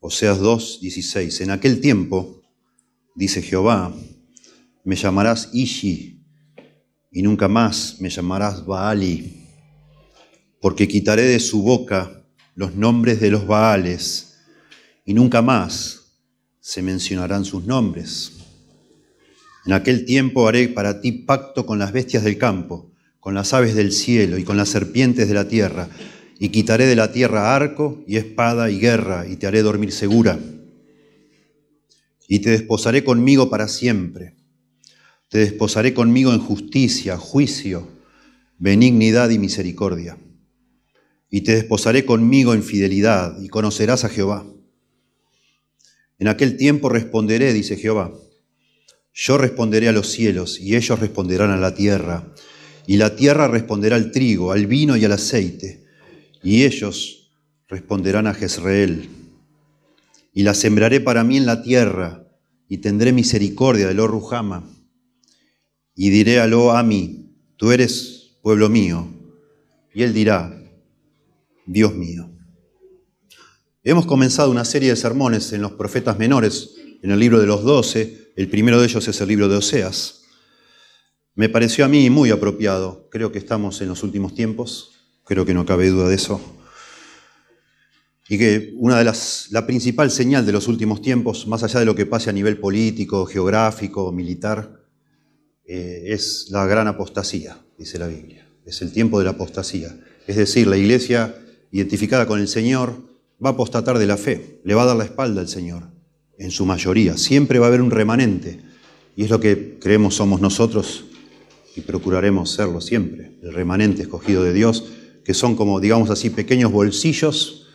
Oseas 2:16. En aquel tiempo, dice Jehová, me llamarás Ishi y nunca más me llamarás Baali, porque quitaré de su boca los nombres de los Baales y nunca más se mencionarán sus nombres. En aquel tiempo haré para ti pacto con las bestias del campo, con las aves del cielo y con las serpientes de la tierra, y quitaré de la tierra arco y espada y guerra, y te haré dormir segura. Y te desposaré conmigo para siempre. Te desposaré conmigo en justicia, juicio, benignidad y misericordia. Y te desposaré conmigo en fidelidad, y conocerás a Jehová. En aquel tiempo responderé, dice Jehová. Yo responderé a los cielos, y ellos responderán a la tierra. Y la tierra responderá al trigo, al vino y al aceite. Y ellos responderán a Jezreel. Y la sembraré para mí en la tierra, y tendré misericordia de Lo Ruhama. Y diré a Lo Ami, tú eres pueblo mío. Y él dirá, Dios mío. Hemos comenzado una serie de sermones en los profetas menores, en el libro de los 12. El primero de ellos es el libro de Oseas. Me pareció a mí muy apropiado. Creo que estamos en los últimos tiempos. Creo que no cabe duda de eso. Y que la principal señal de los últimos tiempos, más allá de lo que pase a nivel político, geográfico, militar, es la gran apostasía, dice la Biblia. Es el tiempo de la apostasía. Es decir, la iglesia identificada con el Señor va a apostatar de la fe, le va a dar la espalda al Señor, en su mayoría. Siempre va a haber un remanente, y es lo que creemos somos nosotros y procuraremos serlo siempre, el remanente escogido de Dios, que son como, digamos así, pequeños bolsillos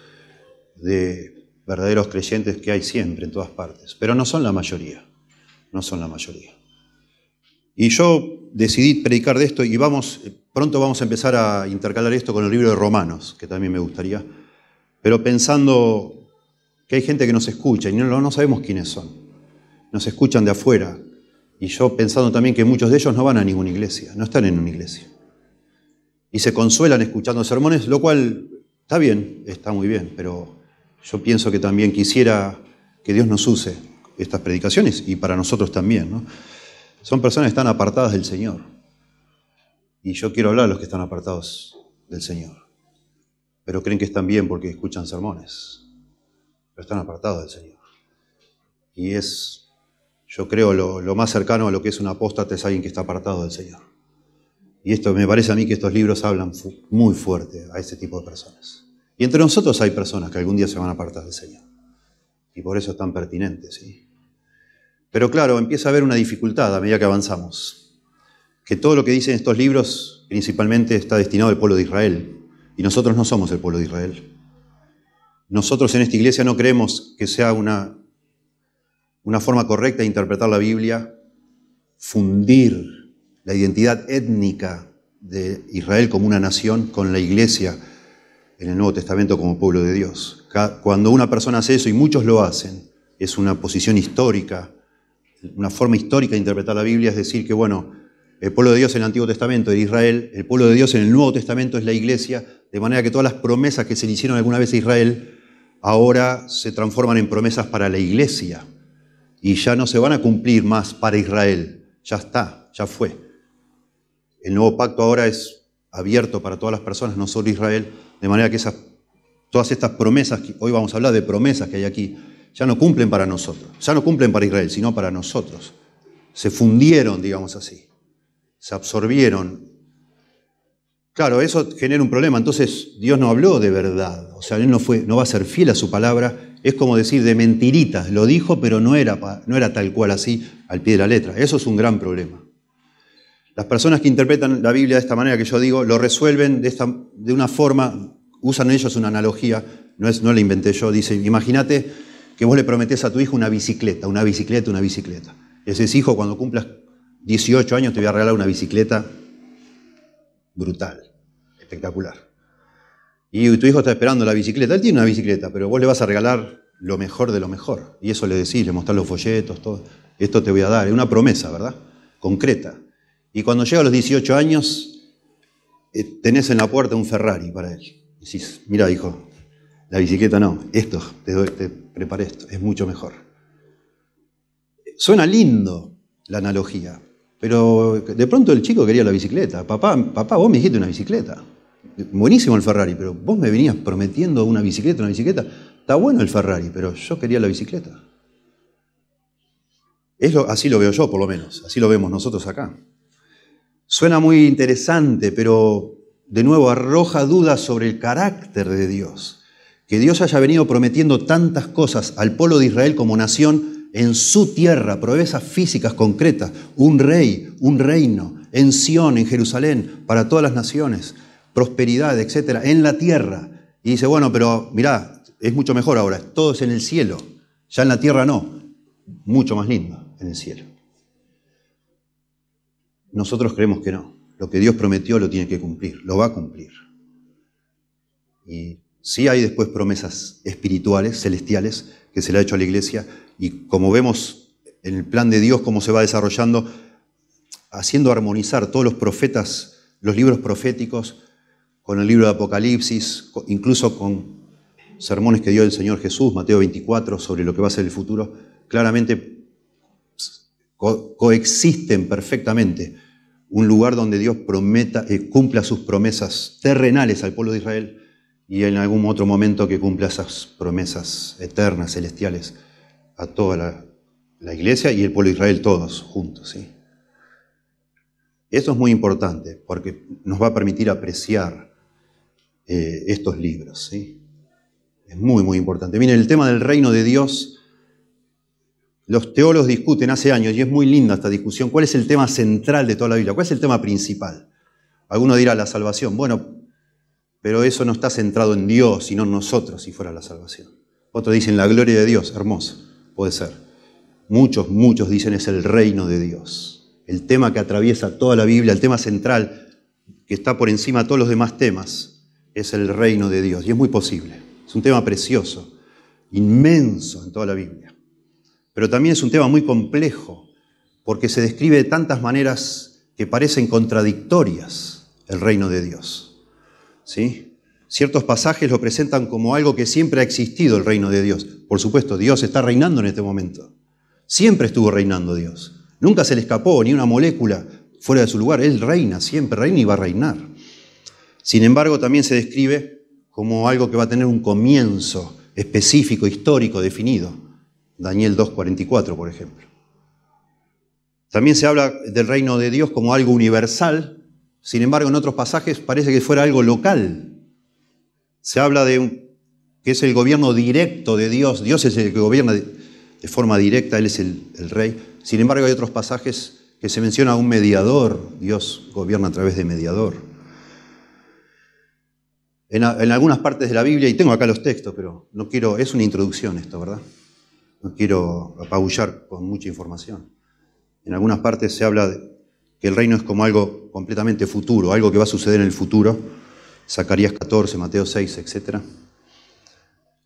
de verdaderos creyentes que hay siempre, en todas partes. Pero no son la mayoría, no son la mayoría. Y yo decidí predicar de esto y pronto vamos a empezar a intercalar esto con el libro de Romanos, que también me gustaría, pero pensando que hay gente que nos escucha y no sabemos quiénes son. Nos escuchan de afuera. Y yo pensando también que muchos de ellos no van a ninguna iglesia, no están en una iglesia. Y se consuelan escuchando sermones, lo cual está bien, está muy bien, pero yo pienso que también quisiera que Dios nos use estas predicaciones y para nosotros también, ¿no? Son personas que están apartadas del Señor. Y yo quiero hablar de los que están apartados del Señor. Pero creen que están bien porque escuchan sermones. Pero están apartados del Señor. Y yo creo, lo más cercano a lo que es un apóstata es alguien que está apartado del Señor. Y esto me parece a mí que estos libros hablan muy fuerte a ese tipo de personas. Y entre nosotros hay personas que algún día se van a apartar del Señor. Y por eso es tan pertinente, ¿sí? Pero claro, empieza a haber una dificultad a medida que avanzamos. Que todo lo que dicen estos libros principalmente está destinado al pueblo de Israel. Y nosotros no somos el pueblo de Israel. Nosotros en esta iglesia no creemos que sea una forma correcta de interpretar la Biblia, fundir la identidad étnica de Israel como una nación con la iglesia en el Nuevo Testamento como pueblo de Dios. Cuando una persona hace eso, y muchos lo hacen, es una posición histórica, una forma histórica de interpretar la Biblia, es decir que, bueno, el pueblo de Dios en el Antiguo Testamento era Israel, el pueblo de Dios en el Nuevo Testamento es la iglesia, de manera que todas las promesas que se le hicieron alguna vez a Israel ahora se transforman en promesas para la iglesia y ya no se van a cumplir más para Israel, ya está, ya fue. El nuevo pacto ahora es abierto para todas las personas, no solo Israel, de manera que todas estas promesas, hoy vamos a hablar de promesas que hay aquí, ya no cumplen para nosotros, ya no cumplen para Israel, sino para nosotros. Se fundieron, digamos así, se absorbieron. Claro, eso genera un problema, entonces Dios no habló de verdad, o sea, Él no va a ser fiel a su palabra, es como decir de mentiritas, lo dijo, pero no era tal cual así, al pie de la letra. Eso es un gran problema. Las personas que interpretan la Biblia de esta manera que yo digo, lo resuelven de una forma, usan ellos una analogía, no la inventé yo, dice, imagínate que vos le prometés a tu hijo una bicicleta. Y decís, hijo, cuando cumplas 18 años te voy a regalar una bicicleta brutal, espectacular. Y tu hijo está esperando la bicicleta, él tiene una bicicleta, pero vos le vas a regalar lo mejor de lo mejor. Y eso le decís, le mostrás los folletos, todo. Esto te voy a dar, es una promesa, ¿verdad? Concreta. Y cuando llega a los 18 años, tenés en la puerta un Ferrari para él. Decís, mira, hijo, La bicicleta no, esto, te preparé esto, es mucho mejor. Suena lindo la analogía, pero de pronto el chico quería la bicicleta. Papá, vos me dijiste una bicicleta. Buenísimo el Ferrari, pero vos me venías prometiendo una bicicleta. Está bueno el Ferrari, pero yo quería la bicicleta. Así lo veo yo, por lo menos. Así lo vemos nosotros acá. Suena muy interesante, pero de nuevo arroja dudas sobre el carácter de Dios. Que Dios haya venido prometiendo tantas cosas al pueblo de Israel como nación en su tierra, proezas físicas concretas, un rey, un reino, en Sión, en Jerusalén, para todas las naciones, prosperidad, etcétera, en la tierra. Y dice, bueno, pero mirá, es mucho mejor ahora, todo es en el cielo, ya en la tierra no, mucho más lindo en el cielo. Nosotros creemos que no, lo que Dios prometió lo tiene que cumplir, lo va a cumplir. Y sí hay después promesas espirituales, celestiales, que se le ha hecho a la iglesia, y como vemos en el plan de Dios, cómo se va desarrollando, haciendo armonizar todos los profetas, los libros proféticos, con el libro de Apocalipsis, incluso con sermones que dio el Señor Jesús, Mateo 24, sobre lo que va a ser el futuro, claramente coexisten perfectamente un lugar donde Dios cumpla sus promesas terrenales al pueblo de Israel y en algún otro momento que cumpla esas promesas eternas, celestiales, a toda la iglesia y el pueblo de Israel, todos juntos, ¿sí? Esto es muy importante porque nos va a permitir apreciar estos libros, ¿sí? Es muy, muy importante. Miren, el tema del reino de Dios, los teólogos discuten hace años, y es muy linda esta discusión, ¿cuál es el tema central de toda la Biblia? ¿Cuál es el tema principal? Alguno dirá la salvación. Bueno, pero eso no está centrado en Dios, sino en nosotros, si fuera la salvación. Otros dicen la gloria de Dios, hermoso, puede ser. Muchos dicen es el reino de Dios. El tema que atraviesa toda la Biblia, el tema central, que está por encima de todos los demás temas, es el reino de Dios. Y es muy posible. Es un tema precioso, inmenso en toda la Biblia. Pero también es un tema muy complejo, porque se describe de tantas maneras que parecen contradictorias el reino de Dios. ¿Sí? Ciertos pasajes lo presentan como algo que siempre ha existido, el reino de Dios. Por supuesto, Dios está reinando en este momento. Siempre estuvo reinando Dios. Nunca se le escapó ni una molécula fuera de su lugar. Él reina, siempre reina y va a reinar. Sin embargo, también se describe como algo que va a tener un comienzo específico, histórico, definido. Daniel 2:44, por ejemplo. También se habla del reino de Dios como algo universal. Sin embargo, en otros pasajes parece que fuera algo local. Se habla que es el gobierno directo de Dios. Dios es el que gobierna de forma directa, Él es el rey. Sin embargo, hay otros pasajes que se menciona a un mediador. Dios gobierna a través de mediador. En algunas partes de la Biblia, y tengo acá los textos, pero no quiero, es una introducción esto, ¿verdad? No quiero apabullar con mucha información. En algunas partes se habla de que el reino es como algo completamente futuro, algo que va a suceder en el futuro. Zacarías 14, Mateo 6, etc.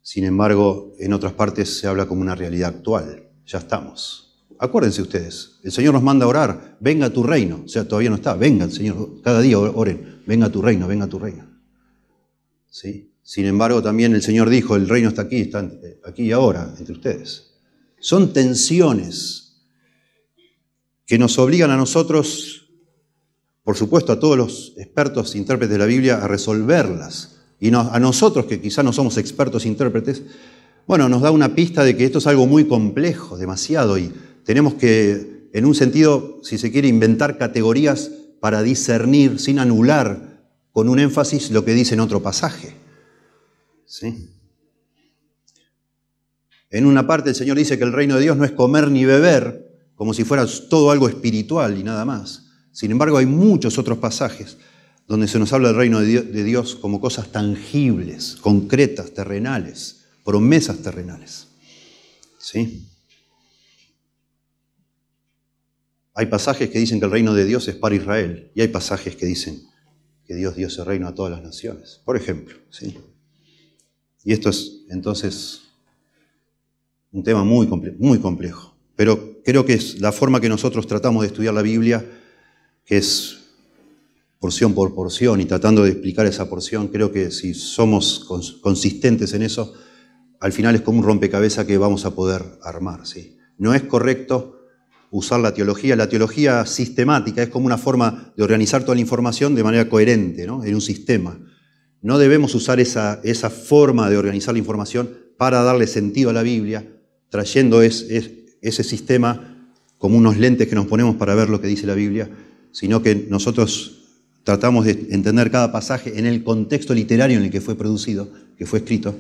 Sin embargo, en otras partes se habla como una realidad actual. Ya estamos. Acuérdense ustedes, el Señor nos manda a orar, venga tu reino. O sea, todavía no está, venga el Señor, cada día oren, venga tu reino, venga tu reino. ¿Sí? Sin embargo, también el Señor dijo, el reino está aquí y ahora, entre ustedes. Son tensiones que nos obligan a nosotros, por supuesto a todos los expertos intérpretes de la Biblia, a resolverlas. Y a nosotros, que quizás no somos expertos intérpretes, bueno, nos da una pista de que esto es algo muy complejo, demasiado, y tenemos que, en un sentido, si se quiere, inventar categorías para discernir, sin anular, con un énfasis, lo que dice en otro pasaje. ¿Sí? En una parte el Señor dice que el reino de Dios no es comer ni beber, como si fuera todo algo espiritual y nada más. Sin embargo, hay muchos otros pasajes donde se nos habla del reino de Dios como cosas tangibles, concretas, terrenales, promesas terrenales. ¿Sí? Hay pasajes que dicen que el reino de Dios es para Israel y hay pasajes que dicen que Dios dio ese reino a todas las naciones, por ejemplo. ¿Sí? Y esto es, entonces, un tema muy complejo. Pero creo que es la forma que nosotros tratamos de estudiar la Biblia, que es porción por porción y tratando de explicar esa porción, creo que si somos consistentes en eso, al final es como un rompecabezas que vamos a poder armar, ¿sí? No es correcto usar la teología sistemática, es como una forma de organizar toda la información de manera coherente, ¿no? En un sistema. No debemos usar esa forma de organizar la información para darle sentido a la Biblia, trayendo ese sistema como unos lentes que nos ponemos para ver lo que dice la Biblia, sino que nosotros tratamos de entender cada pasaje en el contexto literario en el que fue producido, que fue escrito,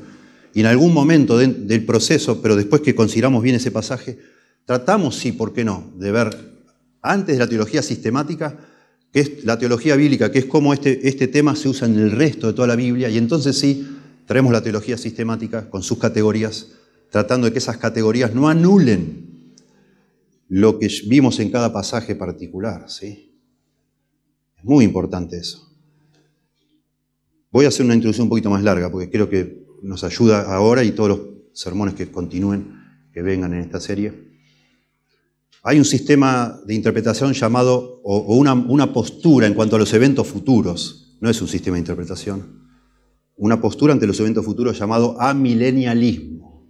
y en algún momento del proceso, pero después que consideramos bien ese pasaje, tratamos, sí, ¿por qué no?, de ver antes de la teología sistemática, que es la teología bíblica, que es cómo este tema se usa en el resto de toda la Biblia, y entonces sí, traemos la teología sistemática con sus categorías, tratando de que esas categorías no anulen lo que vimos en cada pasaje particular, ¿sí? Es muy importante eso. Voy a hacer una introducción un poquito más larga, porque creo que nos ayuda ahora y todos los sermones que continúen, que vengan en esta serie. Hay un sistema de interpretación llamado, o una postura en cuanto a los eventos futuros, no es un sistema de interpretación, una postura ante los eventos futuros llamado amilenialismo.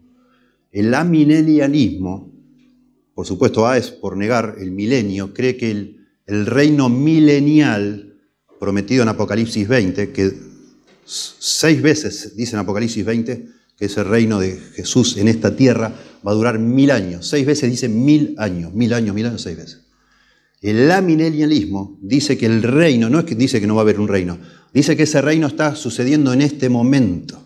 El amilenialismo, por supuesto, A es por negar el milenio, cree que el reino milenial prometido en Apocalipsis 20, que 6 veces dice en Apocalipsis 20 que ese reino de Jesús en esta tierra va a durar 1000 años. 6 veces dice 1000 años, 1000 años, 6 veces. El amilenialismo dice que el reino, no es que dice que no va a haber un reino, dice que ese reino está sucediendo en este momento.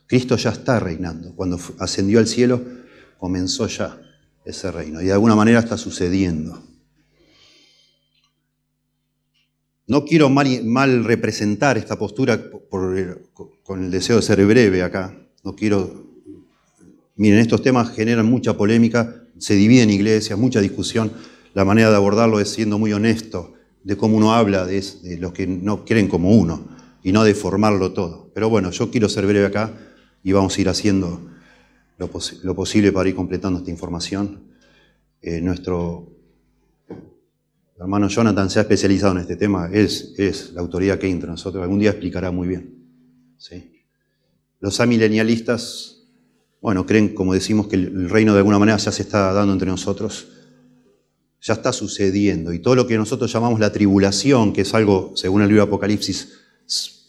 Cristo ya está reinando. Cuando ascendió al cielo, comenzó ya ese reino. Y de alguna manera está sucediendo. No quiero mal representar esta postura con el deseo de ser breve acá. No quiero... Miren, estos temas generan mucha polémica, se dividen iglesias, mucha discusión. La manera de abordarlo es siendo muy honesto de cómo uno habla de los que no creen como uno y no deformarlo todo. Pero bueno, yo quiero ser breve acá y vamos a ir haciendo lo posible para ir completando esta información. Nuestro hermano Jonathan se ha especializado en este tema, es la autoridad que hay entre nosotros, algún día explicará muy bien, ¿sí? Los amilenialistas, bueno, creen, como decimos, que el reino de alguna manera ya se está dando entre nosotros, ya está sucediendo, y todo lo que nosotros llamamos la tribulación, que es algo, según el libro de Apocalipsis,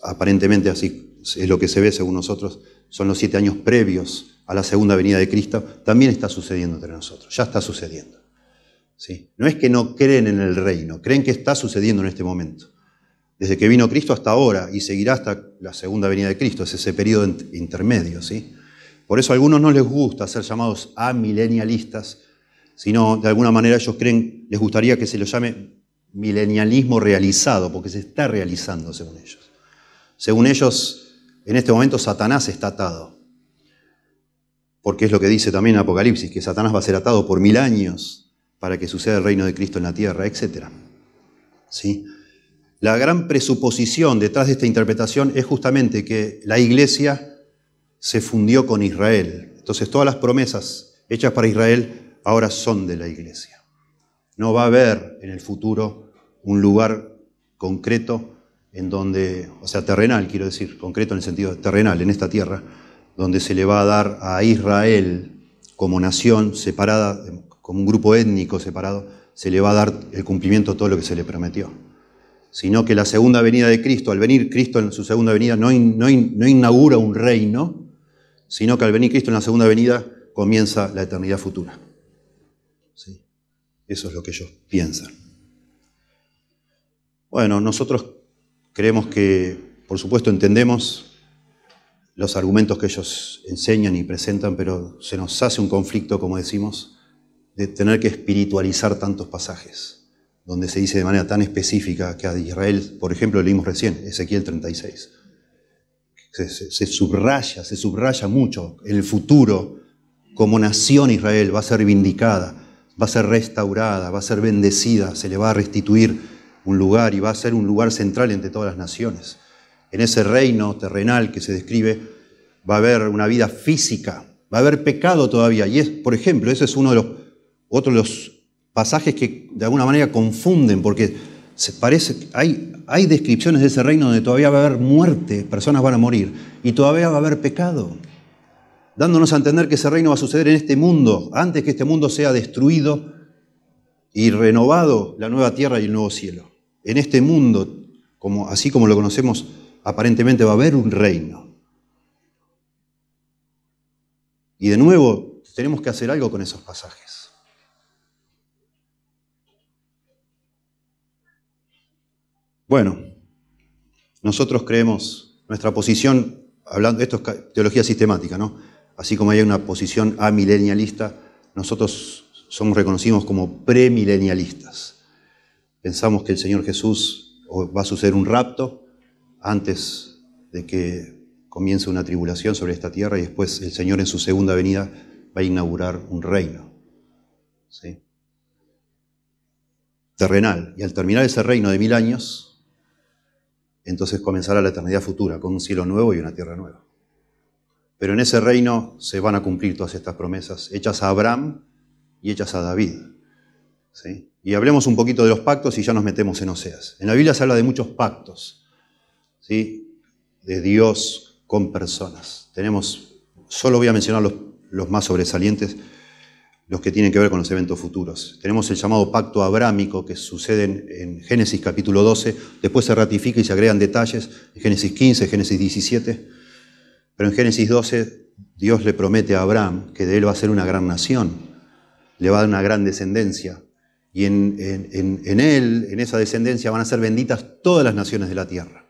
aparentemente así es lo que se ve según nosotros, son los 7 años previos a la segunda venida de Cristo, también está sucediendo entre nosotros, ya está sucediendo. ¿Sí? No es que no creen en el reino, creen que está sucediendo en este momento. Desde que vino Cristo hasta ahora y seguirá hasta la segunda venida de Cristo, es ese periodo intermedio, ¿sí? Por eso a algunos no les gusta ser llamados amilenialistas, sino de alguna manera ellos creen, les gustaría que se lo llame milenialismo realizado, porque se está realizando según ellos. Según ellos, en este momento Satanás está atado, porque es lo que dice también en Apocalipsis, que Satanás va a ser atado por 1000 años, para que suceda el reino de Cristo en la tierra, etc. ¿Sí? La gran presuposición detrás de esta interpretación es justamente que la iglesia se fundió con Israel. Entonces todas las promesas hechas para Israel ahora son de la iglesia. No va a haber en el futuro un lugar concreto en donde, o sea, terrenal, quiero decir, concreto en el sentido terrenal, en esta tierra, donde se le va a dar a Israel como nación separada, como un grupo étnico separado, se le va a dar el cumplimiento de todo lo que se le prometió. Sino que la segunda venida de Cristo, al venir Cristo en su segunda venida, no inaugura un reino, sino que al venir Cristo en la segunda venida comienza la eternidad futura. ¿Sí? Eso es lo que ellos piensan. Bueno, nosotros creemos que, por supuesto, entendemos los argumentos que ellos enseñan y presentan, pero se nos hace un conflicto, como decimos, de tener que espiritualizar tantos pasajes, donde se dice de manera tan específica que a Israel, por ejemplo, leímos recién, Ezequiel 36, se subraya mucho en el futuro, como nación Israel va a ser vindicada, va a ser restaurada, va a ser bendecida, se le va a restituir un lugar y va a ser un lugar central entre todas las naciones. En ese reino terrenal que se describe va a haber una vida física, va a haber pecado todavía, y por ejemplo, ese es otro de los pasajes que de alguna manera confunden, porque hay descripciones de ese reino donde todavía va a haber muerte, personas van a morir, y todavía va a haber pecado, dándonos a entender que ese reino va a suceder en este mundo, antes que este mundo sea destruido y renovado, la nueva tierra y el nuevo cielo. En este mundo, así como lo conocemos, aparentemente va a haber un reino. Y de nuevo, tenemos que hacer algo con esos pasajes. Bueno, nosotros creemos, nuestra posición, hablando, esto es teología sistemática, ¿no? Así como hay una posición amilenialista, nosotros somos reconocidos como premilenialistas. Pensamos que el Señor Jesús va a suceder un rapto antes de que comience una tribulación sobre esta tierra y después el Señor en su segunda venida va a inaugurar un reino, ¿sí?, terrenal. Y al terminar ese reino de 1000 años, entonces comenzará la eternidad futura con un cielo nuevo y una tierra nueva. Pero en ese reino se van a cumplir todas estas promesas hechas a Abraham y hechas a David, ¿sí? Y hablemos un poquito de los pactos y ya nos metemos en Oseas. En la Biblia se habla de muchos pactos, ¿sí?, de Dios con personas. Solo voy a mencionar los más sobresalientes, los que tienen que ver con los eventos futuros. Tenemos el llamado pacto abrámico que sucede en Génesis capítulo 12, después se ratifica y se agregan detalles en Génesis 15, Génesis 17, pero en Génesis 12 Dios le promete a Abraham que de él va a ser una gran nación, le va a dar una gran descendencia, y en él, en esa descendencia, van a ser benditas todas las naciones de la tierra.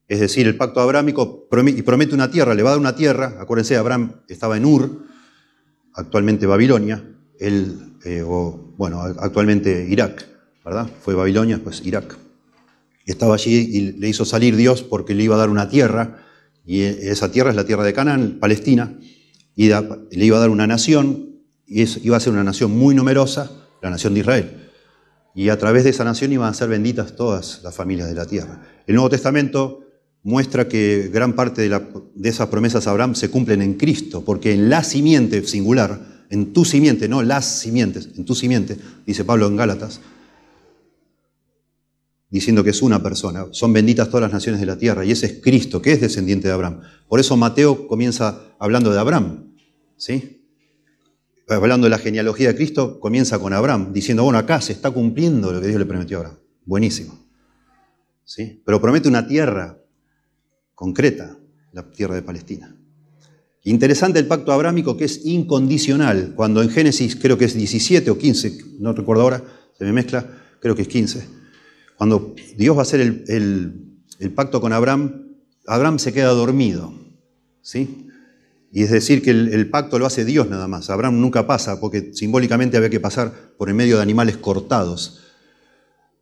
Es decir, el pacto abrámico promete una tierra, le va a dar una tierra. Acuérdense, Abraham estaba en Ur, actualmente Babilonia, actualmente Irak, ¿verdad? Fue Babilonia, después Irak. Estaba allí y le hizo salir Dios porque le iba a dar una tierra, y esa tierra es la tierra de Canaán, Palestina, y le iba a dar una nación, y iba a ser una nación muy numerosa, la nación de Israel. Y a través de esa nación iban a ser benditas todas las familias de la tierra. El Nuevo Testamento muestra que gran parte de esas promesas a Abraham se cumplen en Cristo, porque en la simiente singular, en tu simiente, no las simientes, en tu simiente, dice Pablo en Gálatas, diciendo que es una persona, son benditas todas las naciones de la tierra, y ese es Cristo, que es descendiente de Abraham. Por eso Mateo comienza hablando de Abraham, ¿sí? Hablando de la genealogía de Cristo, comienza con Abraham, diciendo, bueno, acá se está cumpliendo lo que Dios le prometió a Abraham. Buenísimo, ¿sí? Pero promete una tierra concreta, la tierra de Palestina. Interesante el pacto abrámico, que es incondicional. Cuando en Génesis, creo que es 17 o 15, no recuerdo ahora, se me mezcla, creo que es 15, cuando Dios va a hacer el pacto con Abraham, Abraham se queda dormido, ¿sí? Y es decir, que el pacto lo hace Dios nada más. Abraham nunca pasa, porque simbólicamente había que pasar por el medio de animales cortados.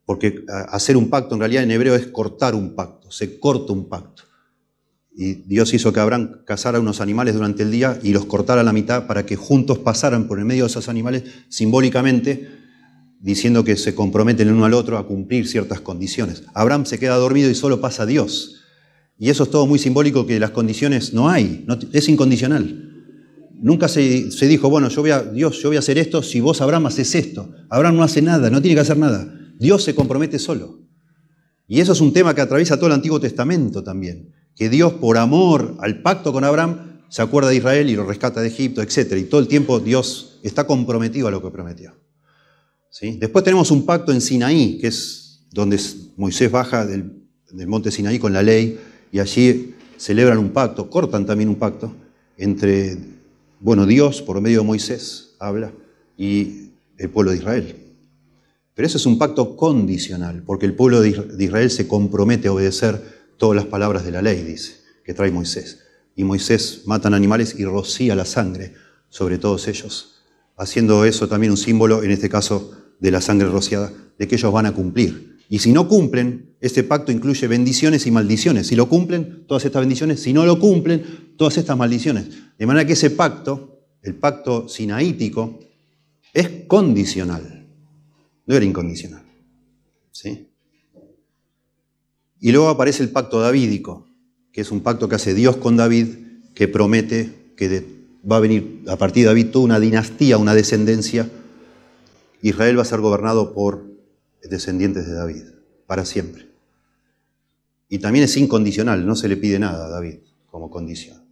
Porque hacer un pacto en realidad en hebreo es cortar un pacto, se corta un pacto. Y Dios hizo que Abraham cazara unos animales durante el día y los cortara a la mitad para que juntos pasaran por el medio de esos animales, simbólicamente diciendo que se comprometen el uno al otro a cumplir ciertas condiciones. Abraham se queda dormido y solo pasa Dios. Y eso es todo muy simbólico, que las condiciones no hay, es incondicional. Nunca se dijo, bueno, Dios, yo voy a hacer esto si vos, Abraham, haces esto. Abraham no hace nada, no tiene que hacer nada. Dios se compromete solo. Y eso es un tema que atraviesa todo el Antiguo Testamento también. Que Dios, por amor al pacto con Abraham, se acuerda de Israel y lo rescata de Egipto, etc. Y todo el tiempo Dios está comprometido a lo que prometió, ¿sí? Después tenemos un pacto en Sinaí, que es donde Moisés baja del monte Sinaí con la ley, y allí celebran un pacto, cortan también un pacto entre, Dios por medio de Moisés habla, y el pueblo de Israel. Pero eso es un pacto condicional, porque el pueblo de Israel se compromete a obedecer todas las palabras de la ley, dice, que trae Moisés. Y Moisés matan animales y rocía la sangre sobre todos ellos, haciendo eso también un símbolo, en este caso de la sangre rociada, de que ellos van a cumplir. Y si no cumplen, este pacto incluye bendiciones y maldiciones. Si lo cumplen, todas estas bendiciones. Si no lo cumplen, todas estas maldiciones. De manera que ese pacto, el pacto sinaítico, es condicional. No era incondicional, ¿sí? Y luego aparece el pacto davídico, que es un pacto que hace Dios con David, que promete que va a venir a partir de David toda una dinastía, una descendencia. Israel va a ser gobernado por descendientes de David, para siempre. Y también es incondicional, no se le pide nada a David como condición.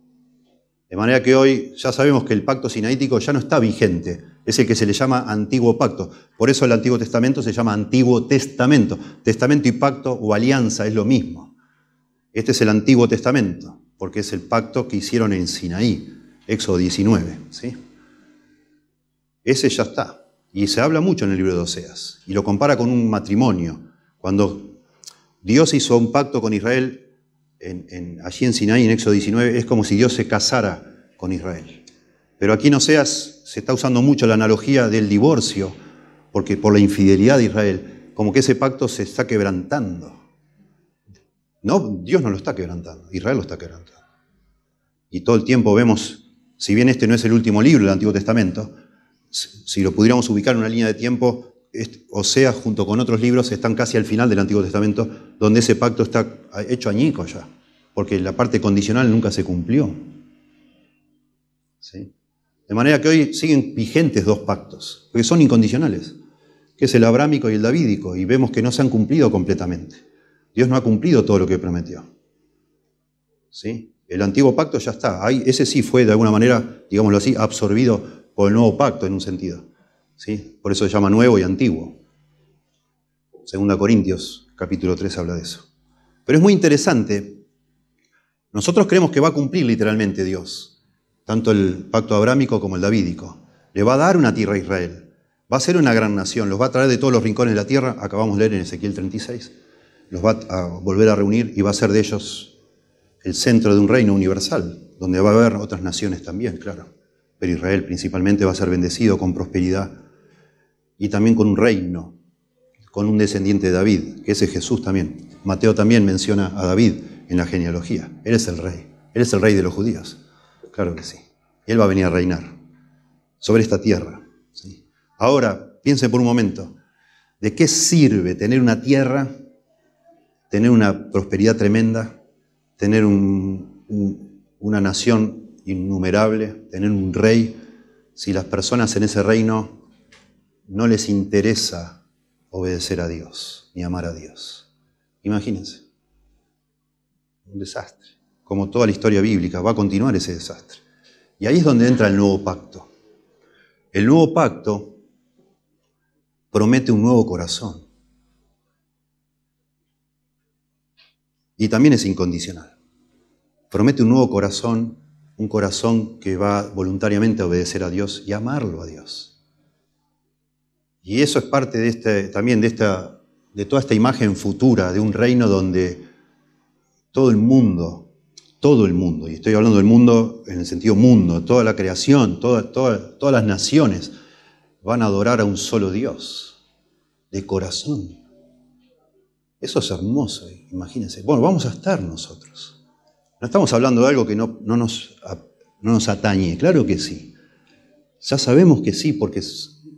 De manera que hoy ya sabemos que el pacto sinaítico ya no está vigente, es el que se le llama Antiguo Pacto. Por eso el Antiguo Testamento se llama Antiguo Testamento. Testamento y pacto o alianza es lo mismo. Este es el Antiguo Testamento, porque es el pacto que hicieron en Sinaí, Éxodo 19, ¿sí? Ese ya está. Y se habla mucho en el libro de Oseas. Y lo compara con un matrimonio. Cuando Dios hizo un pacto con Israel allí en Sinaí, en Éxodo 19, es como si Dios se casara con Israel. Pero aquí en Oseas se está usando mucho la analogía del divorcio, porque por la infidelidad de Israel, como que ese pacto se está quebrantando. No, Dios no lo está quebrantando, Israel lo está quebrantando. Y todo el tiempo vemos, si bien este no es el último libro del Antiguo Testamento, si lo pudiéramos ubicar en una línea de tiempo, Oseas junto con otros libros están casi al final del Antiguo Testamento, donde ese pacto está hecho añicos ya, porque la parte condicional nunca se cumplió. ¿Sí? De manera que hoy siguen vigentes dos pactos, porque son incondicionales, que es el abrámico y el davídico, y vemos que no se han cumplido completamente. Dios no ha cumplido todo lo que prometió. ¿Sí? El antiguo pacto ya está, ese sí fue de alguna manera, digámoslo así, absorbido por el nuevo pacto en un sentido. ¿Sí? Por eso se llama nuevo y antiguo. 2 Corintios capítulo 3 habla de eso. Pero es muy interesante. Nosotros creemos que va a cumplir literalmente Dios, tanto el pacto abrámico como el davídico. Le va a dar una tierra a Israel. Va a ser una gran nación. Los va a traer de todos los rincones de la tierra. Acabamos de leer en Ezequiel 36. Los va a volver a reunir y va a ser de ellos el centro de un reino universal, donde va a haber otras naciones también, claro. Pero Israel principalmente va a ser bendecido con prosperidad y también con un reino, con un descendiente de David, que ese es Jesús también. Mateo también menciona a David en la genealogía. Él es el rey de los judíos. Claro que sí. Y él va a venir a reinar sobre esta tierra. ¿Sí? Ahora, piensen por un momento, ¿de qué sirve tener una tierra, tener una prosperidad tremenda, tener una nación innumerable, tener un rey, si las personas en ese reino no les interesa obedecer a Dios ni amar a Dios? Imagínense. Un desastre. Como toda la historia bíblica, va a continuar ese desastre. Y ahí es donde entra el nuevo pacto. El nuevo pacto promete un nuevo corazón. Y también es incondicional. Promete un nuevo corazón, un corazón que va voluntariamente a obedecer a Dios y amarlo a Dios. Y eso es parte de también de toda esta imagen futura de un reino donde todo el mundo, y estoy hablando del mundo en el sentido mundo, toda la creación, todas las naciones van a adorar a un solo Dios, de corazón. Eso es hermoso, imagínense. Bueno, vamos a estar nosotros. No estamos hablando de algo que no nos atañe, claro que sí. Ya sabemos que sí, porque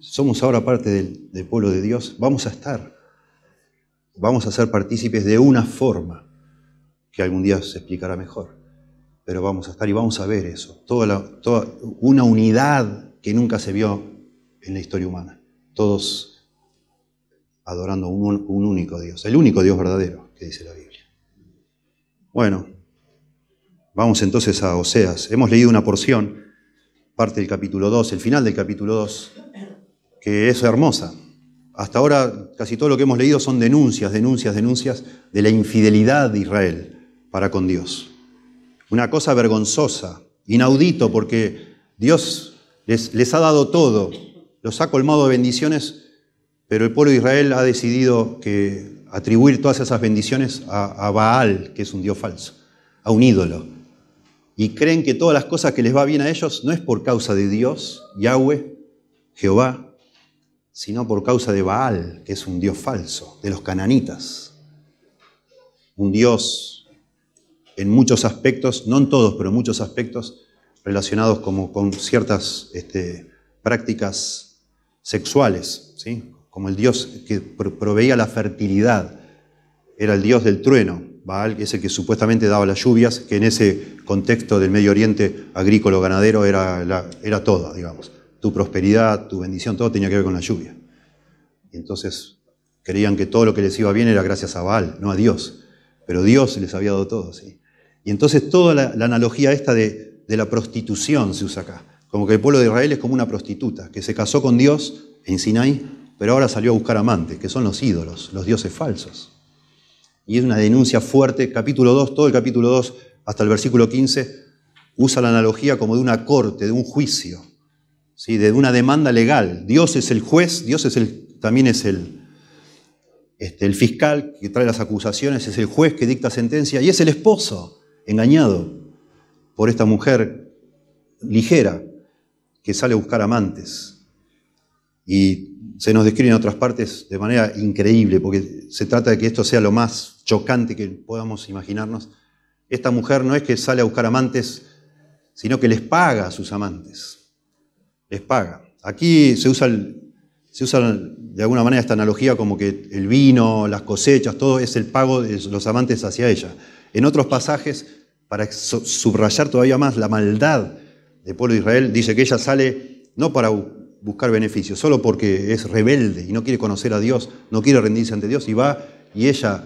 somos ahora parte del pueblo de Dios. Vamos a estar. Vamos a ser partícipes de una forma que algún día se explicará mejor. Pero vamos a estar y vamos a ver eso. Toda una unidad que nunca se vio en la historia humana. Todos adorando un único Dios. El único Dios verdadero, que dice la Biblia. Bueno, vamos entonces a Oseas. Hemos leído una porción, parte del capítulo 2, el final del capítulo 2, que es hermosa. Hasta ahora casi todo lo que hemos leído son denuncias de la infidelidad de Israel para con Dios. Una cosa vergonzosa, inaudito, porque Dios les ha dado todo, los ha colmado de bendiciones, pero el pueblo de Israel ha decidido atribuir todas esas bendiciones a Baal, que es un dios falso, a un ídolo. Y creen que todas las cosas que les va bien a ellos no es por causa de Dios, Yahweh, Jehová, sino por causa de Baal, que es un dios falso, de los cananitas. Un dios en muchos aspectos, no en todos, pero en muchos aspectos, relacionados como con ciertas prácticas sexuales, ¿sí? Como el dios que proveía la fertilidad, era el dios del trueno. Baal, que es el que supuestamente daba las lluvias, que en ese contexto del Medio Oriente agrícola ganadero era todo, digamos. Tu prosperidad, tu bendición, todo tenía que ver con la lluvia. Y entonces creían que todo lo que les iba bien era gracias a Baal, no a Dios. Pero Dios les había dado todo, ¿sí? Y entonces toda la analogía esta de la prostitución se usa acá. Como que el pueblo de Israel es como una prostituta, que se casó con Dios en Sinaí, pero ahora salió a buscar amantes, que son los ídolos, los dioses falsos. Y es una denuncia fuerte. Capítulo 2, todo el capítulo 2 hasta el versículo 15, usa la analogía como de una corte, de un juicio, ¿sí? De una demanda legal. Dios es el juez, Dios también es el fiscal que trae las acusaciones, es el juez que dicta sentencia y es el esposo engañado por esta mujer ligera que sale a buscar amantes. Y se nos describe en otras partes de manera increíble, porque se trata de que esto sea lo más chocante que podamos imaginarnos. Esta mujer no es que sale a buscar amantes, sino que les paga a sus amantes. Les paga. Aquí se usa de alguna manera esta analogía como que el vino, las cosechas, todo es el pago de los amantes hacia ella. En otros pasajes, para subrayar todavía más la maldad del pueblo de Israel, dice que ella sale no para buscar beneficios, solo porque es rebelde y no quiere conocer a Dios, no quiere rendirse ante Dios, y va y ella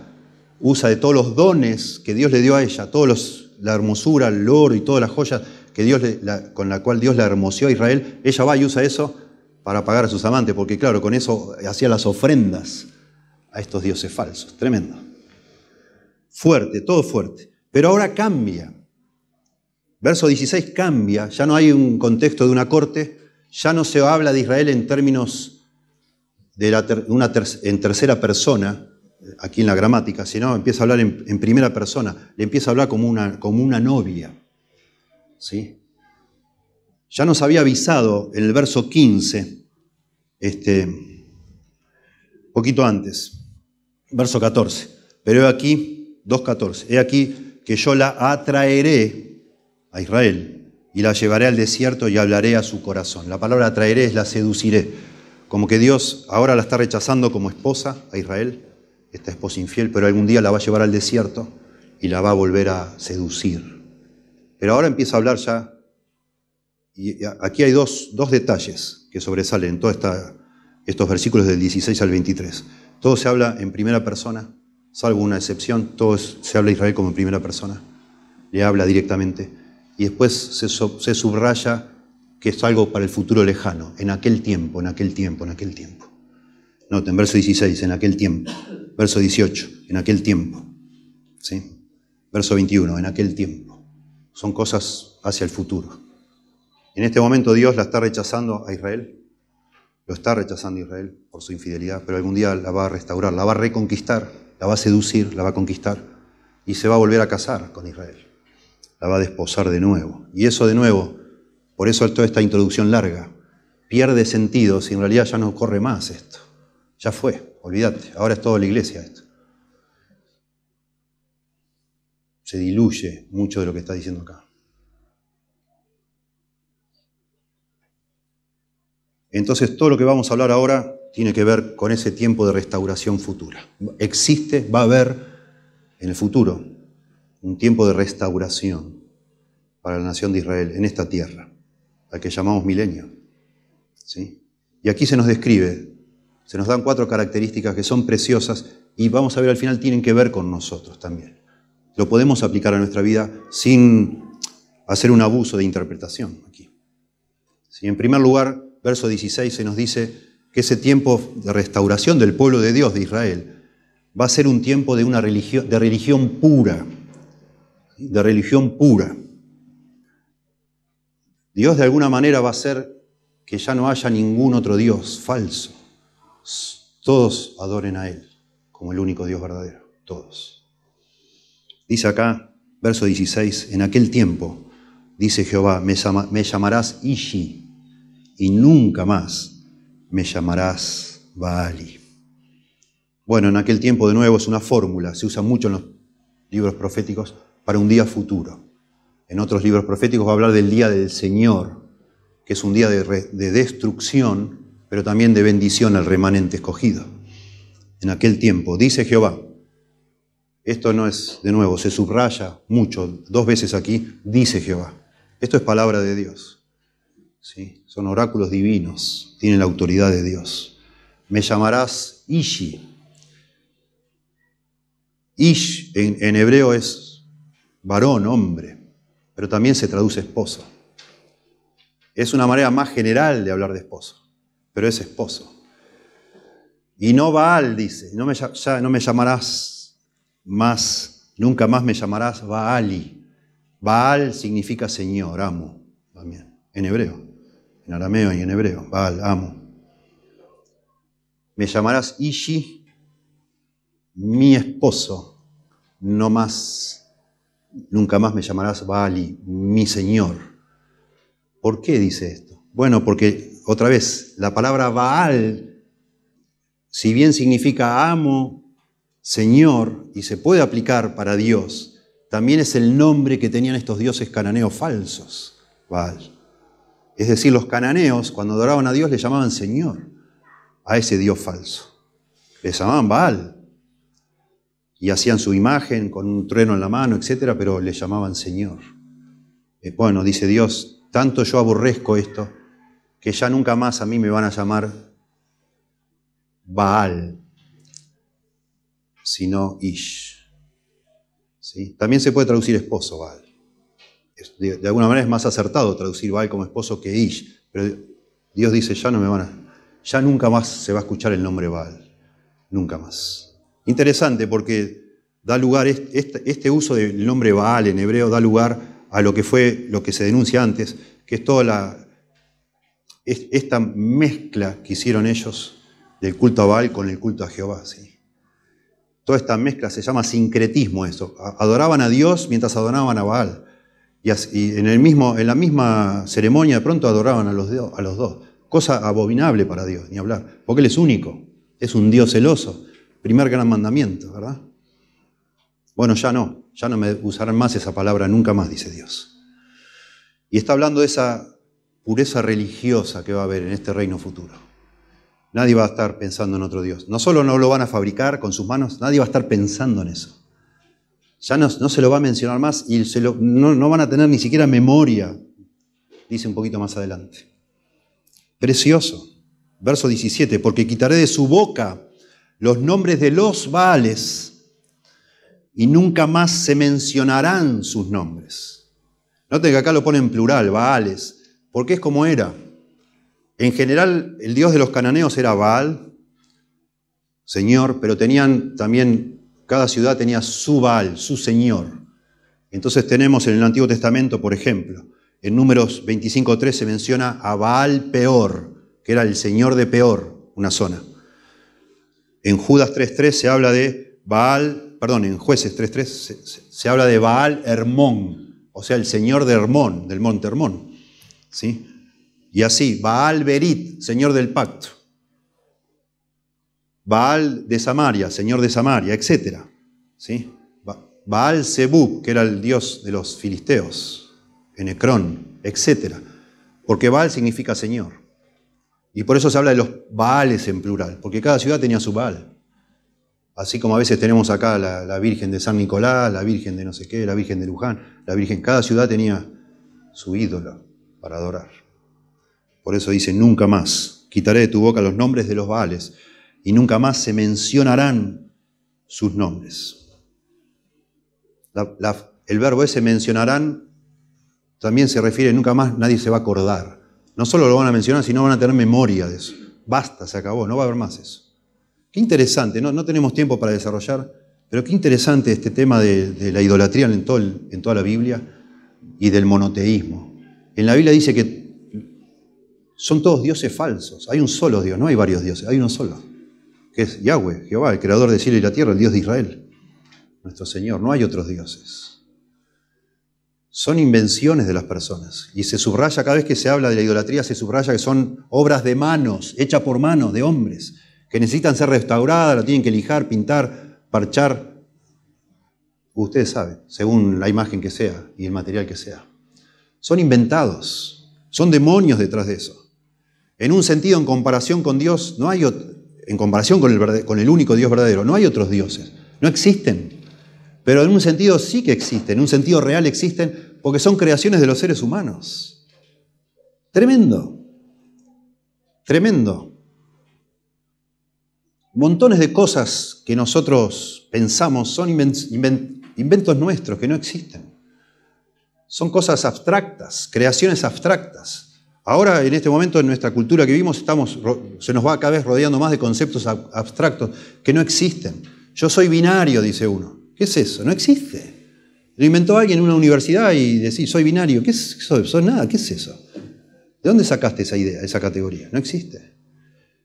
usa de todos los dones que Dios le dio a ella, la hermosura, el oro y todas las joyas que con la cual Dios la hermoseó a Israel. Ella va y usa eso para pagar a sus amantes, porque claro, con eso hacía las ofrendas a estos dioses falsos. Tremendo. Fuerte, todo fuerte. Pero ahora cambia. Verso 16 cambia, ya no hay un contexto de una corte, ya no se habla de Israel en términos en tercera persona, aquí en la gramática, sino empieza a hablar en primera persona, le empieza a hablar como una novia. ¿Sí? Ya nos había avisado en el verso 15, poquito antes, verso 14, pero he aquí, 2:14, he aquí que yo la atraeré a Israel y la llevaré al desierto y hablaré a su corazón. La palabra atraeré es la seduciré, como que Dios ahora la está rechazando como esposa a Israel, esta esposa infiel, pero algún día la va a llevar al desierto y la va a volver a seducir. Pero ahora empieza a hablar ya, y aquí hay dos detalles que sobresalen en todos estos versículos del 16 al 23. Todo se habla en primera persona, salvo una excepción, todo se habla de Israel como en primera persona, le habla directamente. Y después se subraya que es algo para el futuro lejano, en aquel tiempo, en aquel tiempo, en aquel tiempo. Noten, verso 16, en aquel tiempo. Verso 18, en aquel tiempo. ¿Sí? Verso 21, en aquel tiempo. Son cosas hacia el futuro. En este momento Dios la está rechazando a Israel. Lo está rechazando a Israel por su infidelidad, pero algún día la va a restaurar, la va a reconquistar, la va a seducir, la va a conquistar y se va a volver a casar con Israel. La va a desposar de nuevo. Y eso de nuevo, por eso toda esta introducción larga, pierde sentido si en realidad ya no corre más esto. Ya fue, olvídate, ahora es toda la iglesia esto. Se diluye mucho de lo que está diciendo acá. Entonces todo lo que vamos a hablar ahora tiene que ver con ese tiempo de restauración futura. Existe, va a haber en el futuro un tiempo de restauración para la nación de Israel en esta tierra, la que llamamos milenio. ¿Sí? Y aquí se nos describe, se nos dan 4 características que son preciosas y vamos a ver al final tienen que ver con nosotros también. Lo podemos aplicar a nuestra vida sin hacer un abuso de interpretación aquí. ¿Sí? En primer lugar, verso 16 se nos dice que ese tiempo de restauración del pueblo de Dios de Israel va a ser un tiempo de religión pura. De religión pura. Dios de alguna manera va a hacer que ya no haya ningún otro Dios falso. Todos adoren a Él como el único Dios verdadero. Todos. Dice acá, verso 16, en aquel tiempo, dice Jehová, me llamarás Ishi y nunca más me llamarás Baali. Bueno, en aquel tiempo de nuevo es una fórmula, se usa mucho en los libros proféticos para un día futuro. En otros libros proféticos va a hablar del día del Señor, que es un día de destrucción, pero también de bendición al remanente escogido. En aquel tiempo, dice Jehová, esto no es, de nuevo, se subraya mucho, 2 veces aquí, dice Jehová. Esto es palabra de Dios. ¿Sí? Son oráculos divinos, tienen la autoridad de Dios. Me llamarás Ishi. Ish en hebreo es varón, hombre, pero también se traduce esposo. Es una manera más general de hablar de esposo, pero es esposo. Y no Baal, dice, ya no me llamarás más, nunca más me llamarás Baali. Baal significa señor, amo, también, en hebreo, en arameo y en hebreo, Baal, amo. Me llamarás Ishi, mi esposo, no más, nunca más me llamarás Baali, mi señor. ¿Por qué dice esto? Bueno, porque, otra vez, la palabra Baal, si bien significa amo, señor, y se puede aplicar para Dios, también es el nombre que tenían estos dioses cananeos falsos, Baal. Es decir, los cananeos, cuando adoraban a Dios, le llamaban señor a ese dios falso. Le llamaban Baal. Y hacían su imagen con un trueno en la mano, etcétera, pero le llamaban señor. Bueno, dice Dios, tanto yo aborrezco esto, que ya nunca más a mí me van a llamar Baal, sino Ish. ¿Sí? También se puede traducir esposo, Baal. De alguna manera es más acertado traducir Baal como esposo que Ish, pero Dios dice, ya nunca más se va a escuchar el nombre Baal, nunca más. Interesante porque da lugar, este uso del nombre Baal en hebreo da lugar a lo que fue, lo que se denuncia antes, que es toda esta mezcla que hicieron ellos del culto a Baal con el culto a Jehová. ¿Sí? Toda esta mezcla se llama sincretismo eso. Adoraban a Dios mientras adoraban a Baal. Y en la misma ceremonia de pronto adoraban a los dos. Cosa abominable para Dios, ni hablar. Porque Él es único. Es un Dios celoso. Primer gran mandamiento, ¿verdad? Bueno, ya no me usarán más esa palabra nunca más, dice Dios. Y está hablando de esa pureza religiosa que va a haber en este reino futuro. Nadie va a estar pensando en otro Dios. No solo no lo van a fabricar con sus manos, nadie va a estar pensando en eso. Ya no se lo va a mencionar más y no van a tener ni siquiera memoria, dice un poquito más adelante. Precioso. Verso 17, porque quitaré de su boca los nombres de los Baales y nunca más se mencionarán sus nombres. Noten que acá lo pone en plural, Baales, porque es como era. En general, el dios de los cananeos era Baal, señor, pero tenían también, cada ciudad tenía su Baal, su señor. Entonces tenemos en el Antiguo Testamento, por ejemplo, en Números 25:3 se menciona a Baal Peor, que era el señor de Peor, una zona. En Judas 3:3 se habla de en Jueces 3:3 se habla de Baal Hermón, o sea, el señor de Hermón, del monte Hermón. ¿Sí? Y así, Baal Berit, señor del pacto. Baal de Samaria, señor de Samaria, etc. ¿Sí? Baal Zebub, que era el dios de los filisteos, en Ecrón, etc. Porque Baal significa señor. Y por eso se habla de los Baales en plural, porque cada ciudad tenía su Baal. Así como a veces tenemos acá la Virgen de San Nicolás, la Virgen de no sé qué, la Virgen de Luján, cada ciudad tenía su ídolo para adorar. Por eso dice, nunca más quitaré de tu boca los nombres de los Baales y nunca más se mencionarán sus nombres. El verbo ese mencionarán también se refiere, nunca más nadie se va a acordar. No solo lo van a mencionar, sino van a tener memoria de eso. Basta, se acabó, no va a haber más eso. Qué interesante, no tenemos tiempo para desarrollar, pero qué interesante este tema de la idolatría en toda la Biblia y del monoteísmo. En la Biblia dice que son todos dioses falsos. Hay un solo Dios, no hay varios dioses, hay uno solo, que es Yahweh, Jehová, el creador del cielo y la tierra, el Dios de Israel, nuestro Señor. No hay otros dioses. Son invenciones de las personas. Y se subraya, cada vez que se habla de la idolatría, se subraya que son obras de manos, hechas por manos de hombres, que necesitan ser restauradas, la tienen que lijar, pintar, parchar. Ustedes saben, según la imagen que sea y el material que sea. Son inventados, son demonios detrás de eso. En un sentido, en comparación con Dios, no hay en comparación con el único Dios verdadero, no hay otros dioses, no existen. Pero en un sentido sí que existen, en un sentido real existen, porque son creaciones de los seres humanos. Tremendo, tremendo. Montones de cosas que nosotros pensamos son inventos nuestros que no existen. Son cosas abstractas, creaciones abstractas. Ahora, en este momento, en nuestra cultura que vivimos, se nos va cada vez rodeando más de conceptos abstractos que no existen. Yo soy binario, dice uno. ¿Qué es eso? No existe. Lo inventó alguien en una universidad y decís, soy binario. ¿Qué es eso? Soy nada. ¿Qué es eso? ¿De dónde sacaste esa idea, esa categoría? No existe.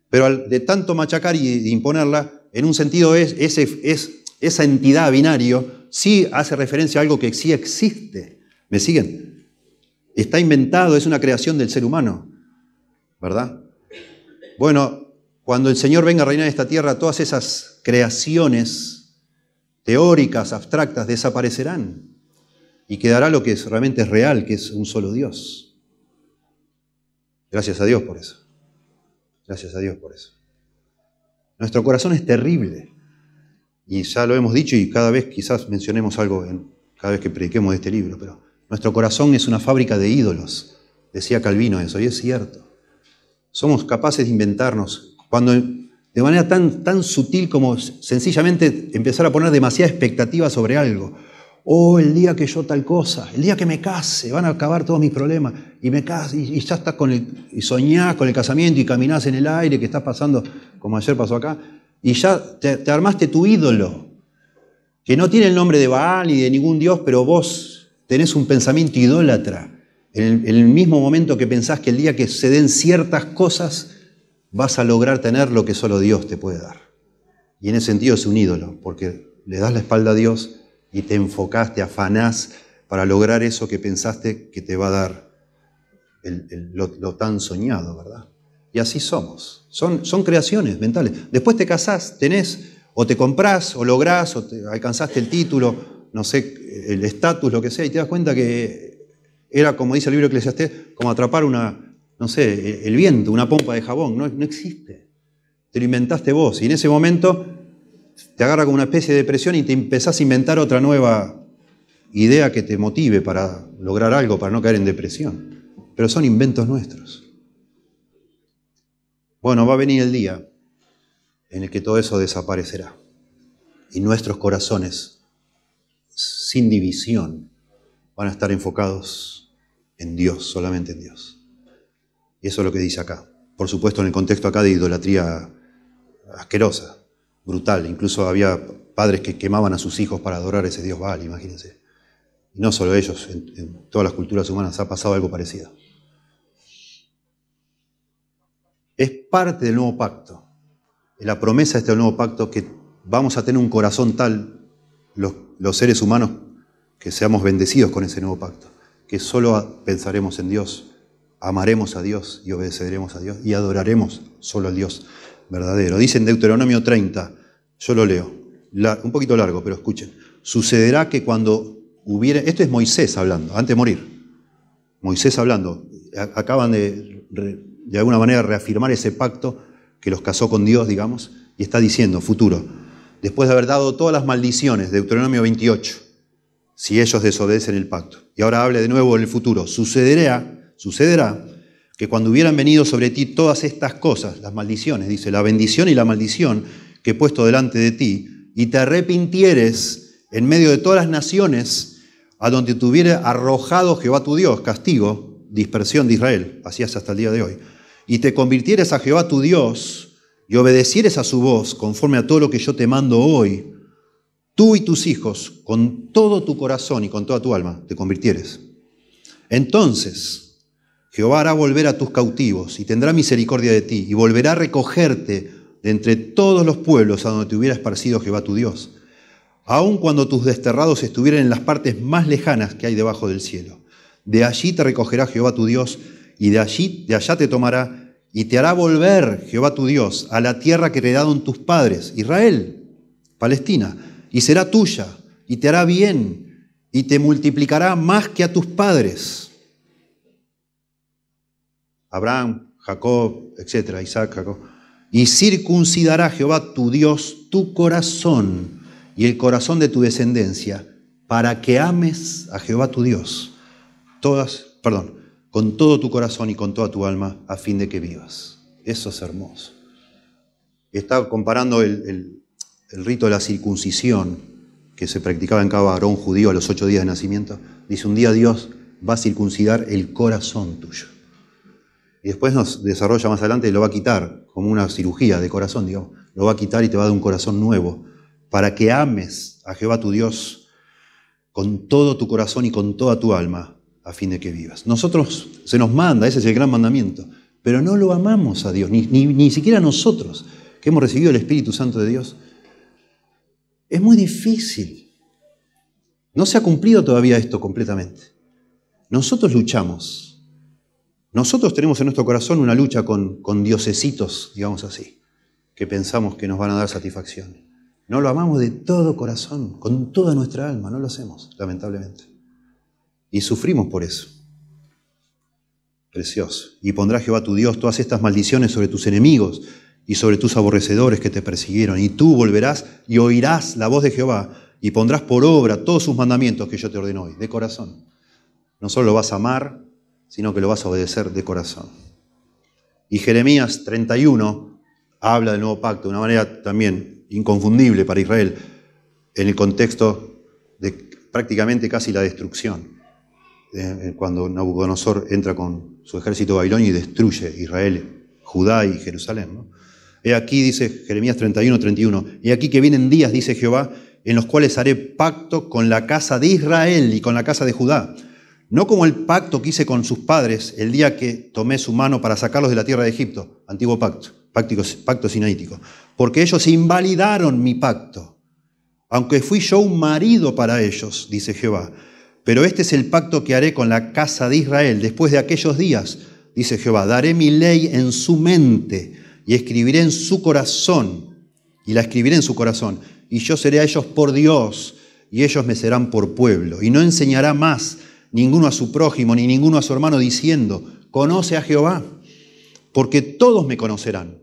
Pero de tanto machacar y imponerla, en un sentido esa entidad binario sí hace referencia a algo que sí existe. ¿Me siguen? Está inventado, es una creación del ser humano, ¿verdad? Bueno, cuando el Señor venga a reinar en esta tierra, todas esas creaciones teóricas, abstractas, desaparecerán y quedará lo que realmente es real, que es un solo Dios. Gracias a Dios por eso. Gracias a Dios por eso. Nuestro corazón es terrible y ya lo hemos dicho y cada vez quizás mencionemos algo cada vez que prediquemos de este libro, pero nuestro corazón es una fábrica de ídolos, decía Calvino eso, y es cierto. Somos capaces de inventarnos, cuando de manera tan sutil como sencillamente empezar a poner demasiada expectativa sobre algo. Oh, el día que yo tal cosa, el día que me case, van a acabar todos mis problemas, y me caso, y ya estás y soñás con el casamiento y caminás en el aire, que estás pasando, como ayer pasó acá, y ya te armaste tu ídolo, que no tiene el nombre de Baal ni de ningún dios, pero vos tenés un pensamiento idólatra. En el mismo momento que pensás que el día que se den ciertas cosas, vas a lograr tener lo que solo Dios te puede dar. Y en ese sentido es un ídolo, porque le das la espalda a Dios y te enfocás, te afanás para lograr eso que pensaste que te va a dar lo tan soñado, ¿verdad? Y así somos. Son creaciones mentales. Después te casás, tenés, o te comprás, o lográs, o alcanzaste el título, no sé, el estatus, lo que sea, y te das cuenta que era, como dice el libro de Eclesiastés, como atrapar el viento, una pompa de jabón. No existe. Te lo inventaste vos. Y en ese momento te agarra como una especie de depresión y te empezás a inventar otra nueva idea que te motive para lograr algo, para no caer en depresión. Pero son inventos nuestros. Bueno, va a venir el día en el que todo eso desaparecerá. Y nuestros corazones, sin división, van a estar enfocados en Dios, solamente en Dios. Y eso es lo que dice acá. Por supuesto, en el contexto acá de idolatría asquerosa, brutal. Incluso había padres que quemaban a sus hijos para adorar a ese Dios Baal, imagínense. Y no solo ellos, en todas las culturas humanas ha pasado algo parecido. Es parte del nuevo pacto. La promesa de este nuevo pacto que vamos a tener un corazón tal, los seres humanos, que seamos bendecidos con ese nuevo pacto, que solo pensaremos en Dios, amaremos a Dios y obedeceremos a Dios y adoraremos solo al Dios verdadero. Dice en Deuteronomio 30, yo lo leo, un poquito largo, pero escuchen. Sucederá que cuando hubiere... Esto es Moisés hablando, antes de morir. Moisés hablando. Acaban de alguna manera reafirmar ese pacto que los casó con Dios, digamos, y está diciendo, futuro, después de haber dado todas las maldiciones, Deuteronomio 28, si ellos desobedecen el pacto. Y ahora hable de nuevo en el futuro. Sucederá que cuando hubieran venido sobre ti todas estas cosas, las maldiciones, dice, la bendición y la maldición que he puesto delante de ti, y te arrepintieres en medio de todas las naciones a donde te hubiera arrojado Jehová tu Dios, castigo, dispersión de Israel, así es hasta el día de hoy, y te convirtieres a Jehová tu Dios y obedecieres a su voz conforme a todo lo que yo te mando hoy, tú y tus hijos, con todo tu corazón y con toda tu alma, te convirtieres. Entonces Jehová hará volver a tus cautivos y tendrá misericordia de ti y volverá a recogerte de entre todos los pueblos a donde te hubiera esparcido Jehová tu Dios, aun cuando tus desterrados estuvieran en las partes más lejanas que hay debajo del cielo. De allí te recogerá Jehová tu Dios y de allá te tomará y te hará volver Jehová tu Dios a la tierra que heredaron tus padres, Israel, Palestina, y será tuya y te hará bien y te multiplicará más que a tus padres. Abraham, Jacob, etc., Isaac, Jacob. Y circuncidará Jehová tu Dios tu corazón y el corazón de tu descendencia para que ames a Jehová tu Dios con todo tu corazón y con toda tu alma a fin de que vivas. Eso es hermoso. está comparando el rito de la circuncisión que se practicaba en cada varón judío a los 8 días de nacimiento. Dice, un día Dios va a circuncidar el corazón tuyo. Y después nos desarrolla más adelante y lo va a quitar, como una cirugía de corazón, digamos. Lo va a quitar y te va a dar un corazón nuevo, para que ames a Jehová tu Dios con todo tu corazón y con toda tu alma, a fin de que vivas. Nosotros se nos manda, ese es el gran mandamiento, pero no lo amamos a Dios, ni siquiera nosotros, que hemos recibido el Espíritu Santo de Dios. Es muy difícil. No se ha cumplido todavía esto completamente. Nosotros luchamos. Nosotros tenemos en nuestro corazón una lucha con diosesitos, digamos así, que pensamos que nos van a dar satisfacción. No lo amamos de todo corazón, con toda nuestra alma, no lo hacemos, lamentablemente. Y sufrimos por eso. Precioso. Y pondrá Jehová tu Dios todas estas maldiciones sobre tus enemigos y sobre tus aborrecedores que te persiguieron. Y tú volverás y oirás la voz de Jehová y pondrás por obra todos sus mandamientos que yo te ordeno hoy, de corazón. No solo lo vas a amar, sino que lo vas a obedecer de corazón. Y Jeremías 31 habla del nuevo pacto de una manera también inconfundible para Israel, en el contexto de prácticamente casi la destrucción, cuando Nabucodonosor entra con su ejército babilonio y destruye Israel, Judá y Jerusalén, ¿no? He aquí, dice Jeremías 31:31, he aquí que vienen días, dice Jehová, en los cuales haré pacto con la casa de Israel y con la casa de Judá, no como el pacto que hice con sus padres el día que tomé su mano para sacarlos de la tierra de Egipto, antiguo pacto sinaítico, porque ellos invalidaron mi pacto, aunque fui yo un marido para ellos, dice Jehová. Pero este es el pacto que haré con la casa de Israel después de aquellos días, dice Jehová. Daré mi ley en su mente y escribiré en su corazón, y la escribiré en su corazón, y yo seré a ellos por Dios, y ellos me serán por pueblo. Y no enseñará más ninguno a su prójimo, ni ninguno a su hermano, diciendo, conoce a Jehová, porque todos me conocerán,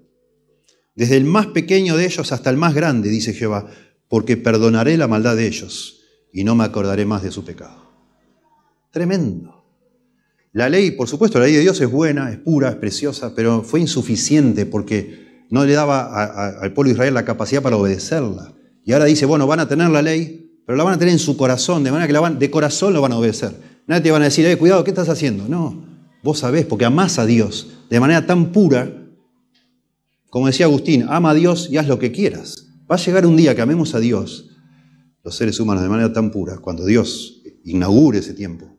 desde el más pequeño de ellos hasta el más grande, dice Jehová, porque perdonaré la maldad de ellos, y no me acordaré más de su pecado. Tremendo. La ley, por supuesto, la ley de Dios es buena, es pura, es preciosa, pero fue insuficiente porque no le daba al pueblo de Israel la capacidad para obedecerla. Y ahora dice, bueno, van a tener la ley, pero la van a tener en su corazón, de manera que de corazón lo van a obedecer. Nadie te van a decir, cuidado, ¿qué estás haciendo? No, vos sabés, porque amás a Dios de manera tan pura, como decía Agustín, ama a Dios y haz lo que quieras. Va a llegar un día que amemos a Dios, los seres humanos, de manera tan pura, cuando Dios inaugure ese tiempo,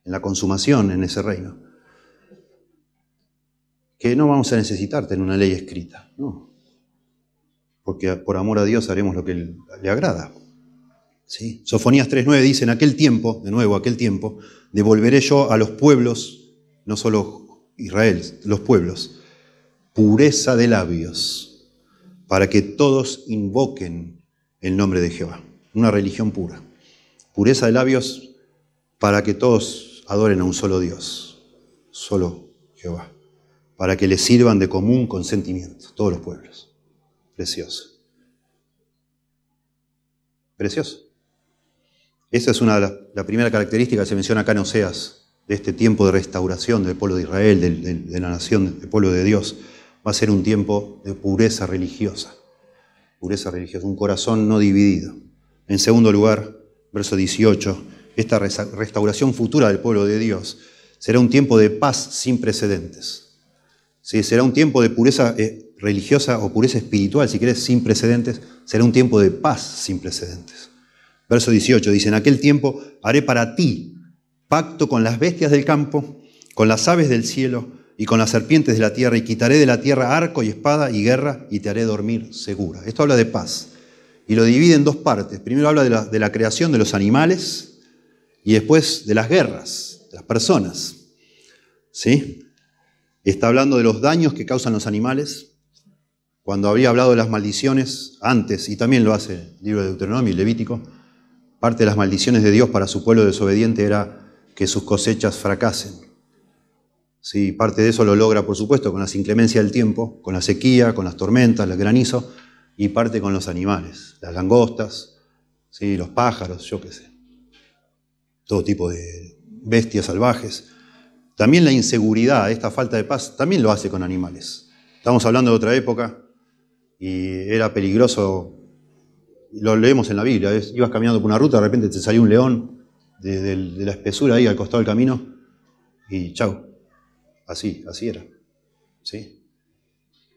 en la consumación en ese reino, que no vamos a necesitar tener una ley escrita, no, porque por amor a Dios haremos lo que le agrada. ¿Sí? Sofonías 3:9 dice, en aquel tiempo, de nuevo aquel tiempo, devolveré yo a los pueblos, no solo Israel, los pueblos, pureza de labios, para que todos invoquen el nombre de Jehová. Una religión pura. Pureza de labios para que todos adoren a un solo Dios, solo Jehová, para que les sirvan de común consentimiento, todos los pueblos. Precioso. Precioso. Esa es la primera característica que se menciona acá en Oseas, de este tiempo de restauración del pueblo de Israel, de la nación, del pueblo de Dios. Va a ser un tiempo de pureza religiosa, un corazón no dividido. En segundo lugar, verso 18, esta restauración futura del pueblo de Dios será un tiempo de paz sin precedentes. ¿Sí? Será un tiempo de pureza religiosa o pureza espiritual, si querés, sin precedentes. Será un tiempo de paz sin precedentes. Verso 18 dice, en aquel tiempo haré para ti pacto con las bestias del campo, con las aves del cielo y con las serpientes de la tierra, y quitaré de la tierra arco y espada y guerra, y te haré dormir segura. Esto habla de paz, y lo divide en dos partes. Primero habla de la creación de los animales, y después de las guerras, de las personas. ¿Sí? Está hablando de los daños que causan los animales, cuando había hablado de las maldiciones antes, y también lo hace el libro de Deuteronomio y Levítico. Parte de las maldiciones de Dios para su pueblo desobediente era que sus cosechas fracasen. Sí, parte de eso lo logra, por supuesto, con las inclemencias del tiempo, con la sequía, con las tormentas, el granizo, y parte con los animales, las langostas, sí, los pájaros, yo qué sé, todo tipo de bestias salvajes. También la inseguridad, esta falta de paz, también lo hace con animales. Estamos hablando de otra época, y era peligroso. Lo leemos en la Biblia. Ibas caminando por una ruta, de repente te salió un león de la espesura ahí al costado del camino y chau. Así era. ¿Sí?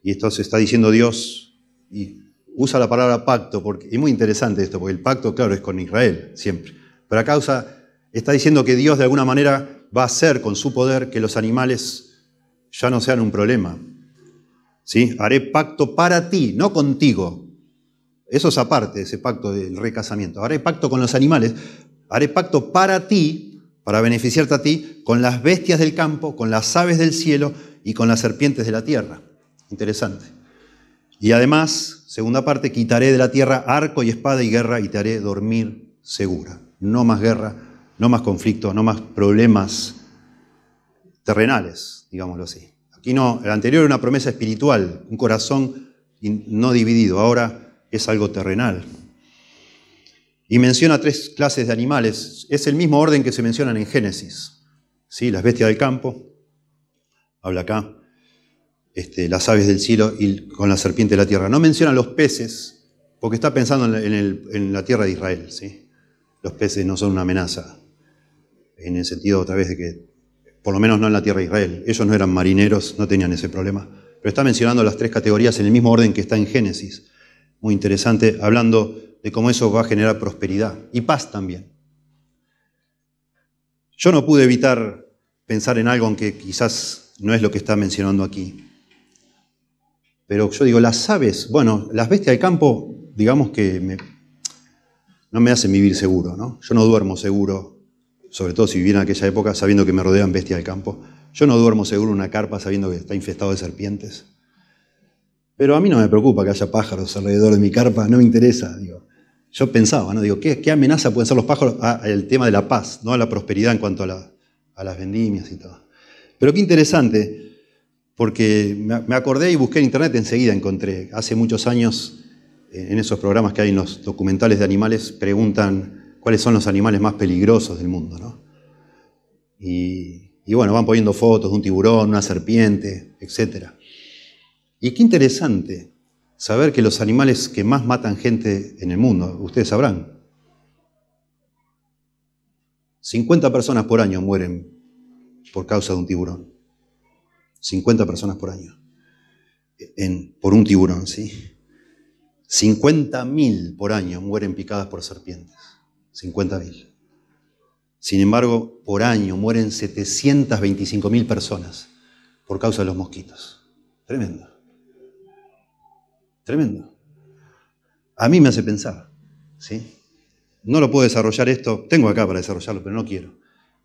Y entonces está diciendo Dios, y usa la palabra pacto, porque es muy interesante esto, porque el pacto, claro, es con Israel, siempre. Pero acá está diciendo que Dios de alguna manera va a hacer con su poder que los animales ya no sean un problema. ¿Sí? Haré pacto para ti, no contigo. Eso es aparte, ese pacto del recasamiento. Haré pacto con los animales, haré pacto para ti, para beneficiarte a ti, con las bestias del campo, con las aves del cielo y con las serpientes de la tierra. Interesante. Y además, segunda parte, quitaré de la tierra arco y espada y guerra y te haré dormir segura. No más guerra, no más conflicto, no más problemas terrenales, digámoslo así. Aquí no, el anterior era una promesa espiritual, un corazón no dividido, ahora es algo terrenal. Y menciona 3 clases de animales, es el mismo orden que se mencionan en Génesis. ¿Sí? Las bestias del campo, habla acá, las aves del cielo y con la serpiente de la tierra. No menciona los peces, porque está pensando en la tierra de Israel. ¿Sí? Los peces no son una amenaza, en el sentido otra vez de que, por lo menos no en la tierra de Israel, ellos no eran marineros, no tenían ese problema. Pero está mencionando las 3 categorías en el mismo orden que está en Génesis. Muy interesante, hablando de cómo eso va a generar prosperidad y paz también. Yo no pude evitar pensar en algo, aunque quizás no es lo que está mencionando aquí. Pero yo digo, las aves, bueno, las bestias del campo, digamos que no me hacen vivir seguro, ¿no? Yo no duermo seguro, sobre todo si viviera en aquella época sabiendo que me rodean bestias del campo. Yo no duermo seguro en una carpa sabiendo que está infestado de serpientes. Pero a mí no me preocupa que haya pájaros alrededor de mi carpa, no me interesa. Digo. Yo pensaba, ¿no? Digo, ¿qué amenaza pueden ser los pájaros al tema de la paz, ¿no? A la prosperidad en cuanto a las vendimias y todo? Pero qué interesante, porque me acordé y busqué en internet, enseguida encontré, hace muchos años, en esos programas que hay en los documentales de animales, preguntan cuáles son los animales más peligrosos del mundo, ¿no? Y bueno, van poniendo fotos de un tiburón, una serpiente, etc. Y qué interesante saber que los animales que más matan gente en el mundo, ustedes sabrán, 50 personas por año mueren por causa de un tiburón. 50 personas por año. Por un tiburón, ¿sí? 50.000 por año mueren picadas por serpientes. 50.000. Sin embargo, por año mueren 725.000 personas por causa de los mosquitos. Tremendo. Tremendo. A mí me hace pensar, ¿sí? No lo puedo desarrollar esto, tengo acá para desarrollarlo, pero no quiero.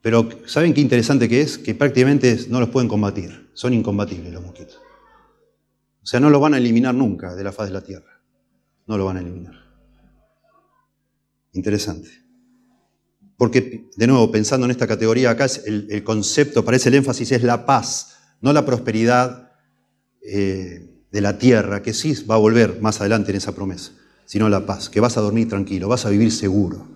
Pero ¿saben qué interesante que es? Que prácticamente no los pueden combatir, son incombatibles los mosquitos. O sea, no los van a eliminar nunca de la faz de la tierra, no lo van a eliminar. Interesante. Porque, de nuevo, pensando en esta categoría, acá es el concepto, parece el énfasis, es la paz, no la prosperidad de la tierra, que sí va a volver más adelante en esa promesa, sino la paz, que vas a dormir tranquilo, vas a vivir seguro,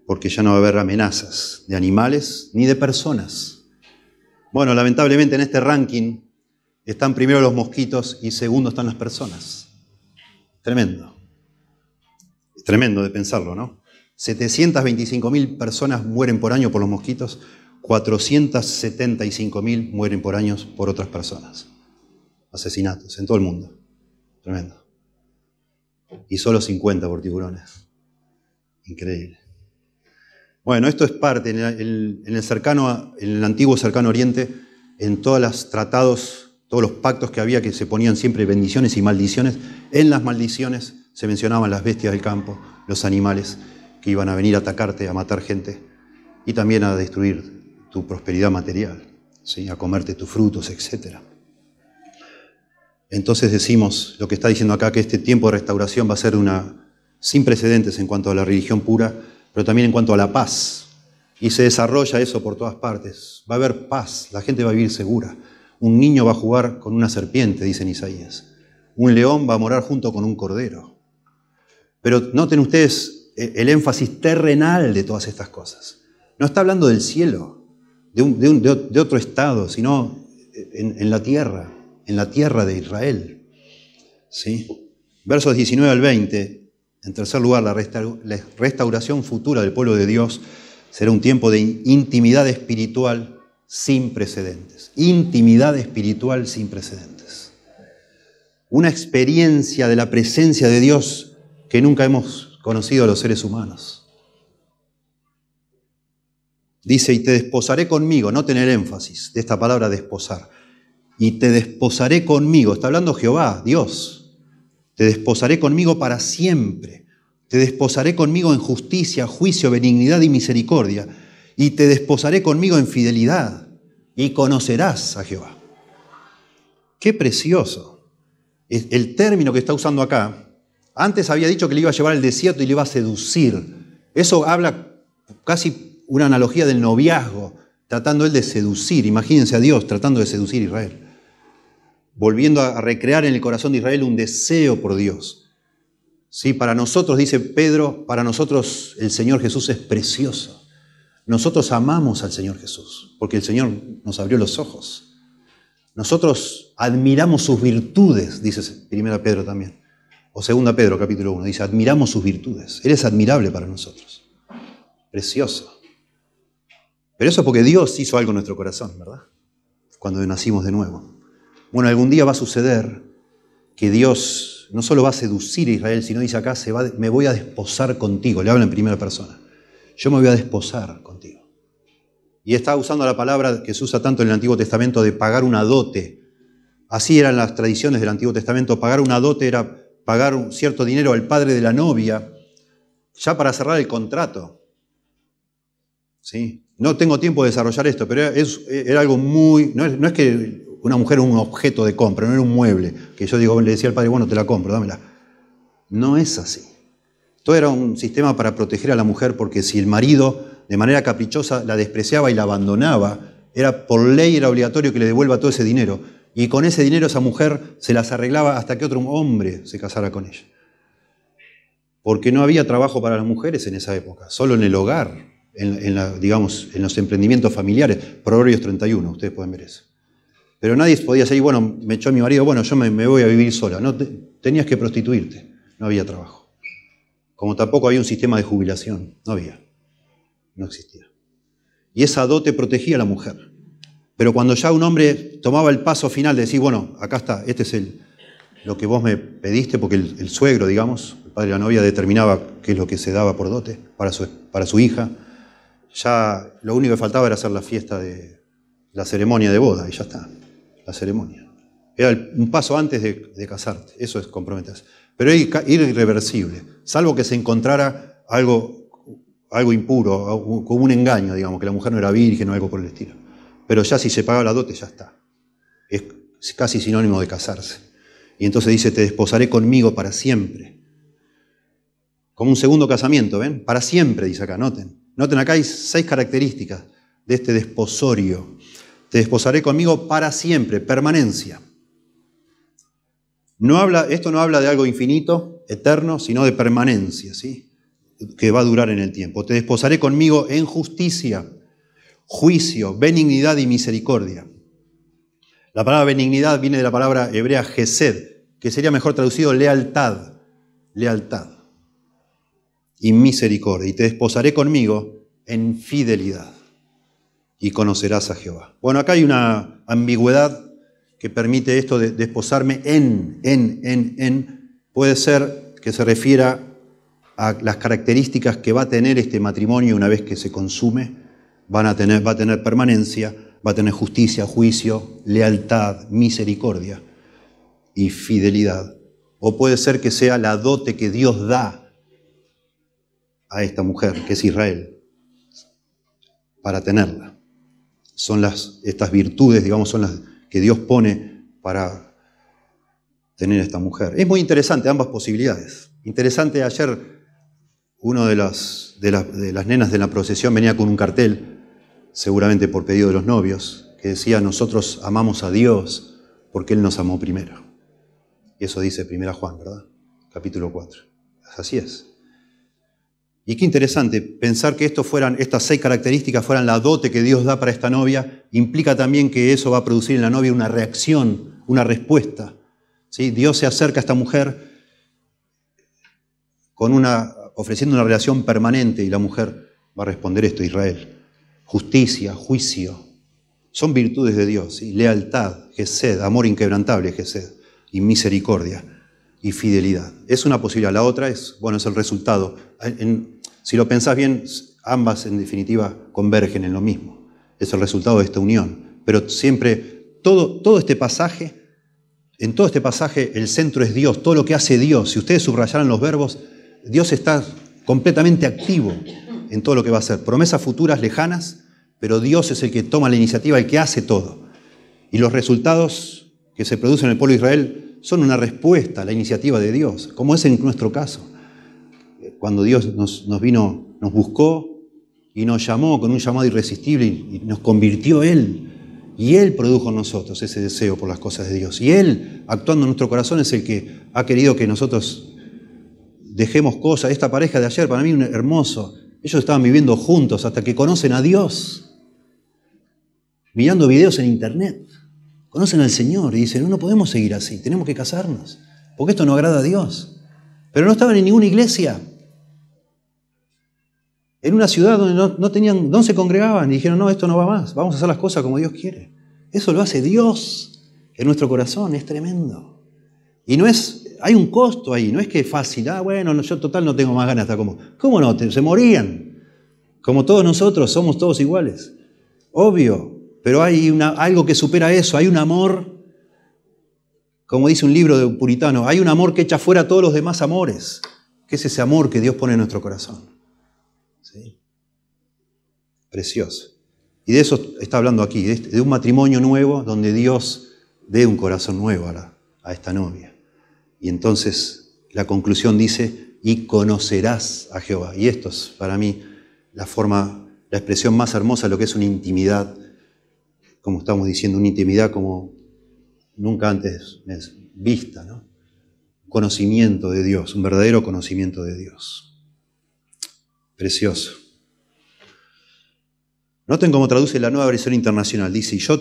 porque ya no va a haber amenazas de animales ni de personas. Bueno, lamentablemente en este ranking están primero los mosquitos y segundo están las personas. Tremendo. Es tremendo de pensarlo, ¿no? 725.000 personas mueren por año por los mosquitos, 475.000 mueren por año por otras personas. Asesinatos en todo el mundo. Tremendo. Y solo 50 por tiburones. Increíble. Bueno, esto es parte, en el antiguo cercano oriente, en todos los tratados, todos los pactos que había, que se ponían siempre bendiciones y maldiciones, en las maldiciones se mencionaban las bestias del campo, los animales que iban a venir a atacarte, a matar gente, y también a destruir tu prosperidad material, ¿sí? A comerte tus frutos, etc. Entonces decimos, lo que está diciendo acá, que este tiempo de restauración va a ser sin precedentes en cuanto a la religión pura, pero también en cuanto a la paz. Y se desarrolla eso por todas partes. Va a haber paz, la gente va a vivir segura. Un niño va a jugar con una serpiente, dice Isaías. Un león va a morar junto con un cordero. Pero noten ustedes el énfasis terrenal de todas estas cosas. No está hablando del cielo, de otro estado, sino en la tierra de Israel. ¿Sí? Versos 19 al 20. En tercer lugar, la restauración futura del pueblo de Dios será un tiempo de intimidad espiritual sin precedentes. Intimidad espiritual sin precedentes. Una experiencia de la presencia de Dios que nunca hemos conocido los seres humanos. Dice, y te desposaré conmigo, no tener énfasis de esta palabra desposar. Y te desposaré conmigo, está hablando Jehová, Dios. Te desposaré conmigo para siempre. Te desposaré conmigo en justicia, juicio, benignidad y misericordia. Y te desposaré conmigo en fidelidad. Y conocerás a Jehová. ¡Qué precioso! El término que está usando acá, antes había dicho que le iba a llevar al desierto y le iba a seducir. Eso habla casi una analogía del noviazgo, tratando él de seducir. Imagínense a Dios tratando de seducir a Israel. Volviendo a recrear en el corazón de Israel un deseo por Dios. Sí, para nosotros, dice Pedro, para nosotros el Señor Jesús es precioso. Nosotros amamos al Señor Jesús, porque el Señor nos abrió los ojos. Nosotros admiramos sus virtudes, dice 1 Pedro también. O 2 Pedro, capítulo 1, dice, admiramos sus virtudes. Él es admirable para nosotros. Precioso. Pero eso es porque Dios hizo algo en nuestro corazón, ¿verdad? Cuando nacimos de nuevo. Bueno, algún día va a suceder que Dios no solo va a seducir a Israel, sino dice acá, me voy a desposar contigo. Le habla en primera persona. Yo me voy a desposar contigo. Y está usando la palabra que se usa tanto en el Antiguo Testamento de pagar una dote. Así eran las tradiciones del Antiguo Testamento. Pagar una dote era pagar un cierto dinero al padre de la novia, ya para cerrar el contrato. ¿Sí? No tengo tiempo de desarrollar esto, pero era algo muy... No es que una mujer era un objeto de compra, no era un mueble, que yo le decía al padre, bueno, te la compro, dámela. No es así. Todo era un sistema para proteger a la mujer, porque si el marido de manera caprichosa la despreciaba y la abandonaba, por ley era obligatorio que le devuelva todo ese dinero. Y con ese dinero esa mujer se las arreglaba hasta que otro hombre se casara con ella. Porque no había trabajo para las mujeres en esa época, solo en el hogar, en los emprendimientos familiares. Proverbios 31, ustedes pueden ver eso. Pero nadie podía decir, bueno, me echó mi marido, bueno, yo me voy a vivir sola. No, tenías que prostituirte, no había trabajo. Como tampoco había un sistema de jubilación, no existía. Y esa dote protegía a la mujer. Pero cuando ya un hombre tomaba el paso final de decir, bueno, acá está, este es lo que vos me pediste, porque el suegro, digamos, el padre de la novia determinaba qué es lo que se daba por dote para su hija, ya lo único que faltaba era hacer la fiesta de la ceremonia de boda, y ya está, la ceremonia. Era un paso antes de casarte, eso es comprometerse. Pero era irreversible, salvo que se encontrara algo impuro, como un engaño, digamos, que la mujer no era virgen o algo por el estilo. Pero ya si se pagaba la dote, ya está. Es casi sinónimo de casarse. Y entonces dice, te desposaré conmigo para siempre. Como un segundo casamiento, ¿ven? Para siempre, dice acá, noten. Noten, acá hay 6 características de este desposorio. Te desposaré conmigo para siempre, permanencia. Esto no habla de algo infinito, eterno, sino de permanencia, ¿sí? Que va a durar en el tiempo. Te desposaré conmigo en justicia, juicio, benignidad y misericordia. La palabra benignidad viene de la palabra hebrea gesed, que sería mejor traducido lealtad. Lealtad. Y misericordia. Y te desposaré conmigo en fidelidad. Y conocerás a Jehová. Bueno, acá hay una ambigüedad que permite esto de desposarme puede ser que se refiera a las características que va a tener este matrimonio una vez que se consume. Va a tener permanencia, va a tener justicia, juicio, lealtad, misericordia y fidelidad. O puede ser que sea la dote que Dios da a esta mujer, que es Israel, para tenerla. Son estas virtudes, digamos, son las que Dios pone para tener a esta mujer. Es muy interesante ambas posibilidades. Interesante, ayer uno de las nenas de la procesión venía con un cartel, seguramente por pedido de los novios, que decía, nosotros amamos a Dios porque Él nos amó primero. Y eso dice 1 Juan, ¿verdad? Capítulo 4. Así es. Y qué interesante, pensar que estas 6 características fueran la dote que Dios da para esta novia, implica también que eso va a producir en la novia una reacción, una respuesta. ¿sí? Dios se acerca a esta mujer ofreciendo una relación permanente, y la mujer va a responder esto: Israel. Justicia, juicio, son virtudes de Dios, ¿sí? Lealtad, gesed, amor inquebrantable, gesed, y misericordia y fidelidad. Es una posibilidad. La otra es el resultado. Si lo pensás bien, ambas en definitiva convergen en lo mismo. Es el resultado de esta unión. Pero siempre, todo este pasaje, en todo este pasaje el centro es Dios, todo lo que hace Dios. Si ustedes subrayaran los verbos, Dios está completamente activo en todo lo que va a hacer. Promesas futuras lejanas, pero Dios es el que toma la iniciativa, el que hace todo. Y los resultados que se producen en el pueblo de Israel son una respuesta a la iniciativa de Dios, como es en nuestro caso. Cuando Dios nos buscó y nos llamó con un llamado irresistible y nos convirtió Él. Y Él produjo en nosotros ese deseo por las cosas de Dios. Y Él, actuando en nuestro corazón, es el que ha querido que nosotros dejemos cosas. Esta pareja de ayer, para mí, hermoso. Ellos estaban viviendo juntos hasta que conocen a Dios, mirando videos en internet. Conocen al Señor y dicen: no podemos seguir así, tenemos que casarnos, porque esto no agrada a Dios. Pero no estaban en ninguna iglesia. En una ciudad donde no se congregaban, y dijeron: no, esto no va más, vamos a hacer las cosas como Dios quiere. Eso lo hace Dios en nuestro corazón, es tremendo. Y hay un costo ahí, no es que es fácil. Yo total no tengo más ganas de estar como. ¿Cómo no? Se morían. Como todos nosotros, somos todos iguales. Obvio, pero hay algo que supera eso, hay un amor, como dice un libro de un puritano, hay un amor que echa fuera todos los demás amores, que es ese amor que Dios pone en nuestro corazón. ¿Sí? Precioso. Y de eso está hablando aquí, de un matrimonio nuevo donde Dios dé un corazón nuevo a esta novia. Y entonces la conclusión dice: y conocerás a Jehová. Y esto es para mí la expresión más hermosa de lo que es una intimidad, como estamos diciendo, una intimidad como nunca antes vista, ¿no? Conocimiento de Dios, un verdadero conocimiento de Dios. Precioso. Noten cómo traduce la Nueva Versión Internacional. Dice: yo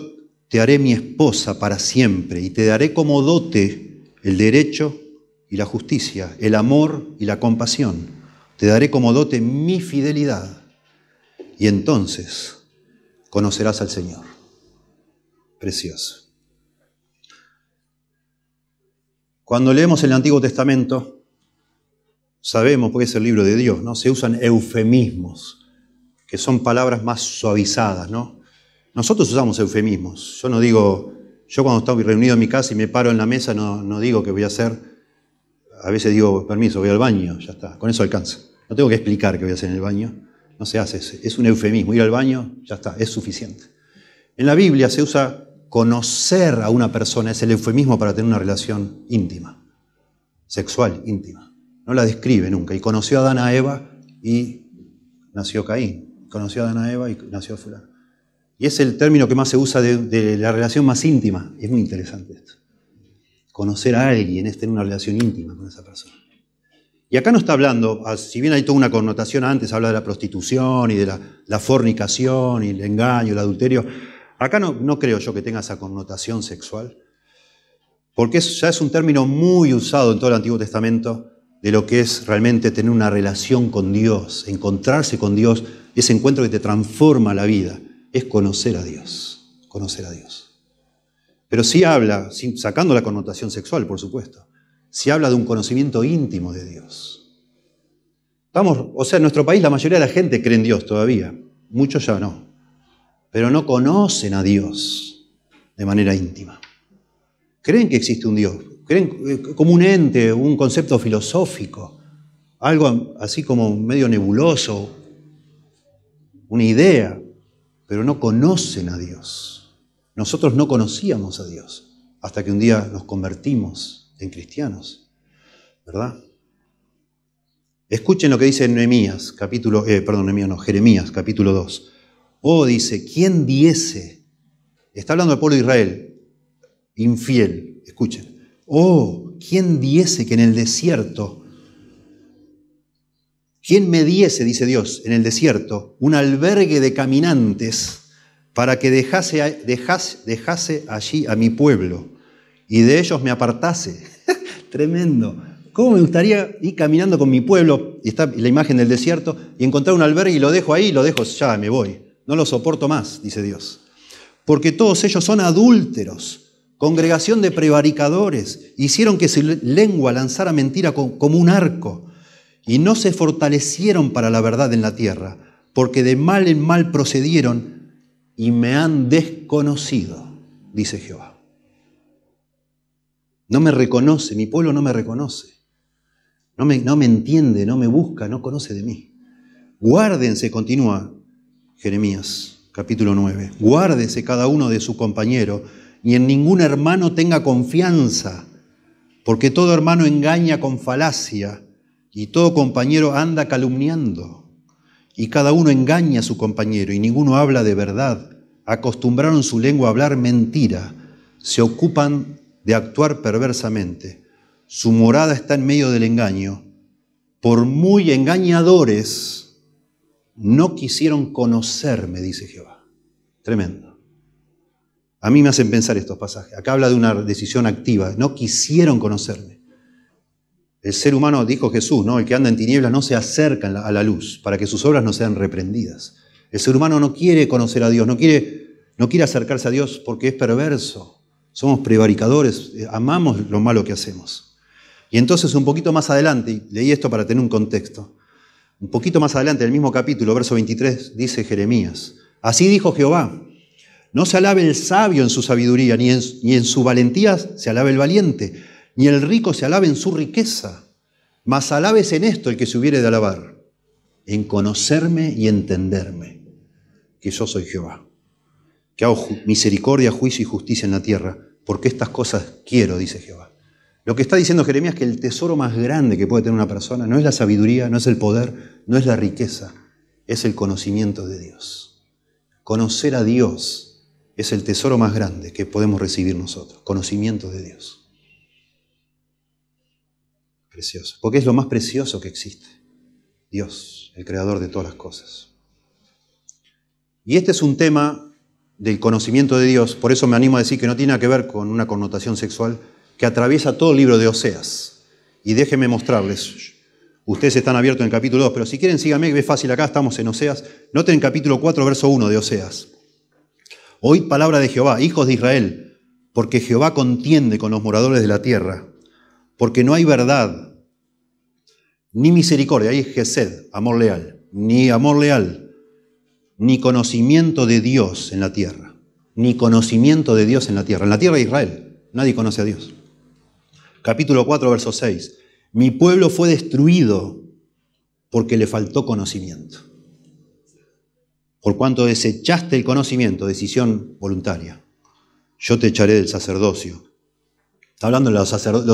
te haré mi esposa para siempre y te daré como dote el derecho y la justicia, el amor y la compasión. Te daré como dote mi fidelidad y entonces conocerás al Señor. Precioso. Cuando leemos el Antiguo Testamento, sabemos, porque es el libro de Dios, ¿no? Se usan eufemismos, que son palabras más suavizadas, ¿no? Nosotros usamos eufemismos. Yo cuando estoy reunido en mi casa y me paro en la mesa, no digo qué voy a hacer. A veces digo: permiso, voy al baño, ya está, con eso alcanza. No tengo que explicar qué voy a hacer en el baño. No se hace, es un eufemismo. Ir al baño, ya está, es suficiente. En la Biblia se usa conocer a una persona, es el eufemismo para tener una relación íntima, sexual íntima. No la describe nunca. Y conoció a Adán a Eva y nació Caín. Conoció a Adán a Eva y nació fulano. Y es el término que más se usa de la relación más íntima. Es muy interesante esto. Conocer a alguien es tener una relación íntima con esa persona. Y acá no está hablando, si bien hay toda una connotación antes, habla de la prostitución y de la fornicación y el engaño, el adulterio. Acá no creo yo que tenga esa connotación sexual, porque ya es un término muy usado en todo el Antiguo Testamento de lo que es realmente tener una relación con Dios, encontrarse con Dios, ese encuentro que te transforma la vida. Es conocer a Dios, conocer a Dios. Pero sí habla, sacando la connotación sexual, por supuesto, sí habla de un conocimiento íntimo de Dios. En nuestro país la mayoría de la gente cree en Dios todavía, muchos ya no, pero no conocen a Dios de manera íntima. Creen que existe un Dios, creen como un ente, un concepto filosófico, algo así como medio nebuloso, una idea, pero no conocen a Dios. Nosotros no conocíamos a Dios hasta que un día nos convertimos en cristianos, ¿verdad? Escuchen lo que dice Jeremías, capítulo 2. Dice: ¿quién diese? Está hablando del pueblo de Israel, infiel. Escuchen. ¿Quién diese que en el desierto, quién me diese, dice Dios, en el desierto, un albergue de caminantes para que dejase allí a mi pueblo y de ellos me apartase. Tremendo. ¿Cómo me gustaría ir caminando con mi pueblo, y está la imagen del desierto, y encontrar un albergue y lo dejo ahí, lo dejo, ya me voy. No lo soporto más, dice Dios. Porque todos ellos son adúlteros, congregación de prevaricadores, hicieron que su lengua lanzara mentira como un arco, y no se fortalecieron para la verdad en la tierra, porque de mal en mal procedieron y me han desconocido, dice Jehová. No me reconoce, mi pueblo no me reconoce, no me entiende, no me busca, no conoce de mí. Guárdense, continúa Jeremías, capítulo 9, guárdese cada uno de su compañero, y en ningún hermano tenga confianza, porque todo hermano engaña con falacia, y todo compañero anda calumniando, y cada uno engaña a su compañero, y ninguno habla de verdad. Acostumbraron su lengua a hablar mentira, se ocupan de actuar perversamente. Su morada está en medio del engaño. Por muy engañadores, no quisieron conocerme, dice Jehová. Tremendo. A mí me hacen pensar estos pasajes. Acá habla de una decisión activa. No quisieron conocerme. El ser humano, dijo Jesús, ¿no? El que anda en tinieblas no se acerca a la luz para que sus obras no sean reprendidas. El ser humano no quiere conocer a Dios, no quiere acercarse a Dios porque es perverso. Somos prevaricadores, amamos lo malo que hacemos. Y entonces un poquito más adelante, y leí esto para tener un contexto, un poquito más adelante, en el mismo capítulo, verso 23, dice Jeremías, así dijo Jehová, no se alabe el sabio en su sabiduría, ni en su valentía se alabe el valiente, ni el rico se alabe en su riqueza, mas alabes en esto el que se hubiere de alabar, en conocerme y entenderme, que yo soy Jehová, que hago misericordia, juicio y justicia en la tierra, porque estas cosas quiero, dice Jehová. Lo que está diciendo Jeremías es que el tesoro más grande que puede tener una persona no es la sabiduría, no es el poder, no es la riqueza, es el conocimiento de Dios. Conocer a Dios es el tesoro más grande que podemos recibir nosotros, conocimiento de Dios. Precioso, porque es lo más precioso que existe. Dios, el creador de todas las cosas. Y este es un tema del conocimiento de Dios, por eso me animo a decir que no tiene nada que ver con una connotación sexual, que atraviesa todo el libro de Oseas. Y déjenme mostrarles. Ustedes están abiertos en el capítulo 2, pero si quieren síganme, que es fácil acá, estamos en Oseas. Noten el capítulo 4, verso 1 de Oseas. Oíd palabra de Jehová, hijos de Israel, porque Jehová contiende con los moradores de la tierra, porque no hay verdad, ni misericordia, ahí es Gesed, amor leal, ni conocimiento de Dios en la tierra, ni conocimiento de Dios en la tierra de Israel, nadie conoce a Dios. Capítulo 4, verso 6, mi pueblo fue destruido porque le faltó conocimiento. Por cuanto desechaste el conocimiento, decisión voluntaria, yo te echaré del sacerdocio. Está hablando de los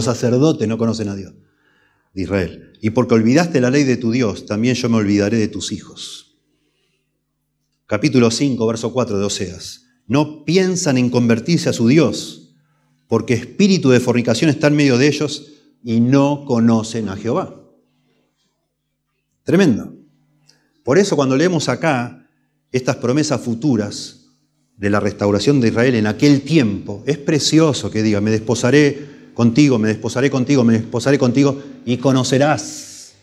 sacerdotes no conocen a Dios, de Israel. Y porque olvidaste la ley de tu Dios, también yo me olvidaré de tus hijos. Capítulo 5, verso 4 de Oseas. No piensan en convertirse a su Dios, porque espíritu de fornicación está en medio de ellos y no conocen a Jehová. Tremendo. Por eso cuando leemos acá estas promesas futuras de la restauración de Israel en aquel tiempo, es precioso que diga, me desposaré contigo, me desposaré contigo, me desposaré contigo y conocerás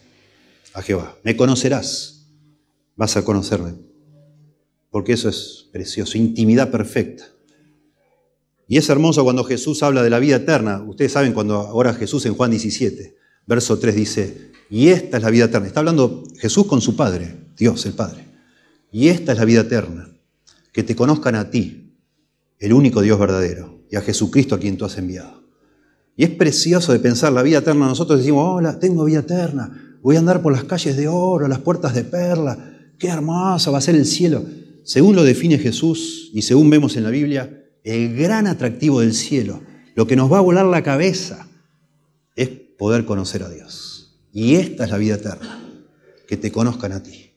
a Jehová. Me conocerás, vas a conocerme. Porque eso es precioso, intimidad perfecta. Y es hermoso cuando Jesús habla de la vida eterna. Ustedes saben cuando ahora Jesús en Juan 17, verso 3 dice, y esta es la vida eterna. Está hablando Jesús con su Padre, Dios el Padre. Y esta es la vida eterna, que te conozcan a ti, el único Dios verdadero, y a Jesucristo a quien tú has enviado. Y es precioso de pensar la vida eterna. Nosotros decimos, hola, tengo vida eterna, voy a andar por las calles de oro, las puertas de perla, qué hermoso va a ser el cielo. Según lo define Jesús y según vemos en la Biblia, el gran atractivo del cielo, lo que nos va a volar la cabeza, es poder conocer a Dios. Y esta es la vida eterna, que te conozcan a ti.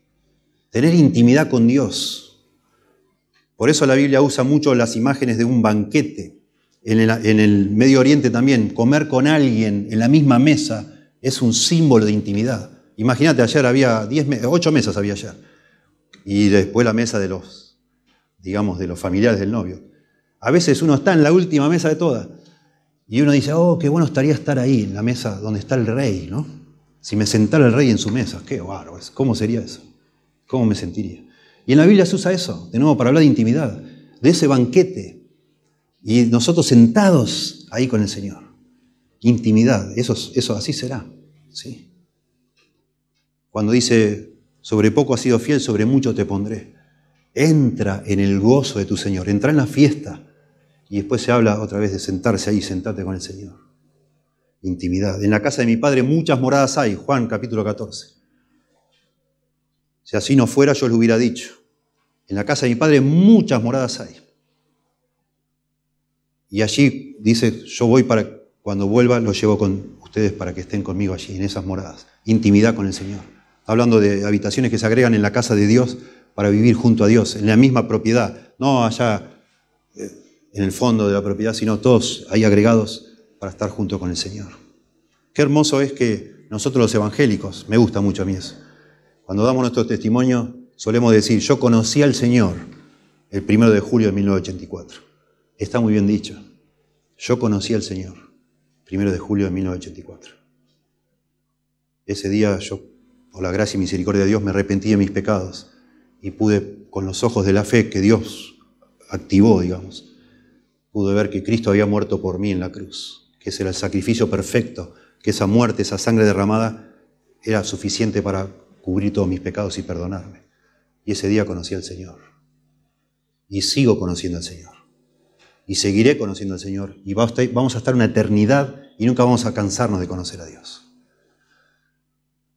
Tener intimidad con Dios. Por eso la Biblia usa mucho las imágenes de un banquete. En el Medio Oriente también, comer con alguien en la misma mesa es un símbolo de intimidad. Imagínate, ayer había 8 mesas había ayer. Y después la mesa de los, digamos, de los familiares del novio. A veces uno está en la última mesa de todas Y uno dice, oh, qué bueno estaría estar ahí, en la mesa donde está el rey, ¿no? Si me sentara el rey en su mesa, qué bárbaro, ¿cómo sería eso? ¿Cómo me sentiría? Y en la Biblia se usa eso, de nuevo, para hablar de intimidad, de ese banquete. Y nosotros sentados ahí con el Señor. Intimidad, eso así será, ¿sí? Cuando dice, sobre poco has sido fiel, sobre mucho te pondré. Entra en el gozo de tu Señor, entra en la fiesta. Y después se habla otra vez de sentarse ahí, sentarte con el Señor. Intimidad. En la casa de mi Padre muchas moradas hay, Juan capítulo 14. Si así no fuera, yo lo hubiera dicho. En la casa de mi Padre muchas moradas hay. Y allí dice, yo voy para, cuando vuelva, los llevo con ustedes para que estén conmigo allí, en esas moradas. Intimidad con el Señor. Hablando de habitaciones que se agregan en la casa de Dios para vivir junto a Dios, en la misma propiedad. No allá en el fondo de la propiedad, sino todos ahí agregados para estar junto con el Señor. Qué hermoso es que nosotros los evangélicos, me gusta mucho a mí eso, cuando damos nuestro testimonio solemos decir, yo conocí al Señor el 1 de julio de 1984. Está muy bien dicho. Yo conocí al Señor 1 de julio de 1984. Ese día yo, por la gracia y misericordia de Dios, me arrepentí de mis pecados y pude, con los ojos de la fe que Dios activó, digamos, pude ver que Cristo había muerto por mí en la cruz, que ese era el sacrificio perfecto, que esa muerte, esa sangre derramada era suficiente para cubrir todos mis pecados y perdonarme. Y ese día conocí al Señor. Y sigo conociendo al Señor. Y seguiré conociendo al Señor. Y vamos a estar una eternidad y nunca vamos a cansarnos de conocer a Dios.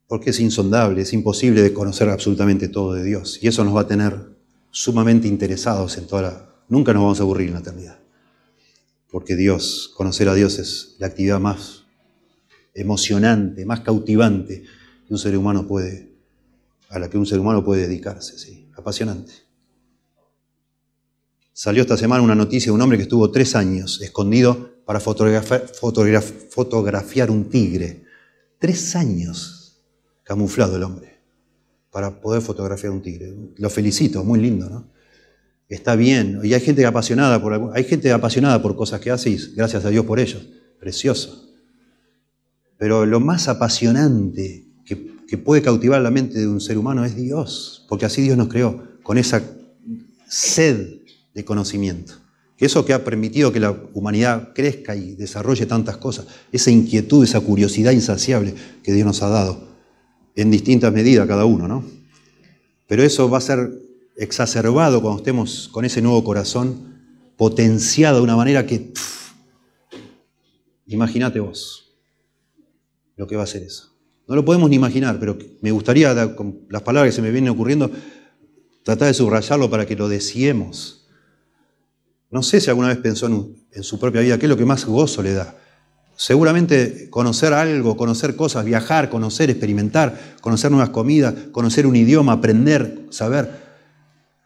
Porque es insondable, es imposible de conocer absolutamente todo de Dios. Y eso nos va a tener sumamente interesados en toda la... Nunca nos vamos a aburrir en la eternidad. Porque Dios, conocer a Dios es la actividad más emocionante, más cautivante que un ser humano puede, a la que un ser humano puede dedicarse, ¿sí? Apasionante. Salió esta semana una noticia de un hombre que estuvo 3 años escondido para fotografiar un tigre. 3 años camuflado el hombre para poder fotografiar un tigre. Lo felicito, muy lindo, ¿no? Está bien. Y hay gente apasionada por cosas que hace y gracias a Dios por ellos. Precioso. Pero lo más apasionante que puede cautivar la mente de un ser humano es Dios, porque así Dios nos creó, con esa sed de conocimiento. Eso que ha permitido que la humanidad crezca y desarrolle tantas cosas, esa inquietud, esa curiosidad insaciable que Dios nos ha dado, en distintas medidas cada uno, ¿no? Pero eso va a ser exacerbado cuando estemos con ese nuevo corazón, potenciado de una manera que... Imagínate vos lo que va a ser eso. No lo podemos ni imaginar, pero me gustaría, con las palabras que se me vienen ocurriendo, tratar de subrayarlo para que lo deseemos. No sé si alguna vez pensó en su propia vida, qué es lo que más gozo le da. Seguramente conocer algo, conocer cosas, viajar, conocer, experimentar, conocer nuevas comidas, conocer un idioma, aprender, saber,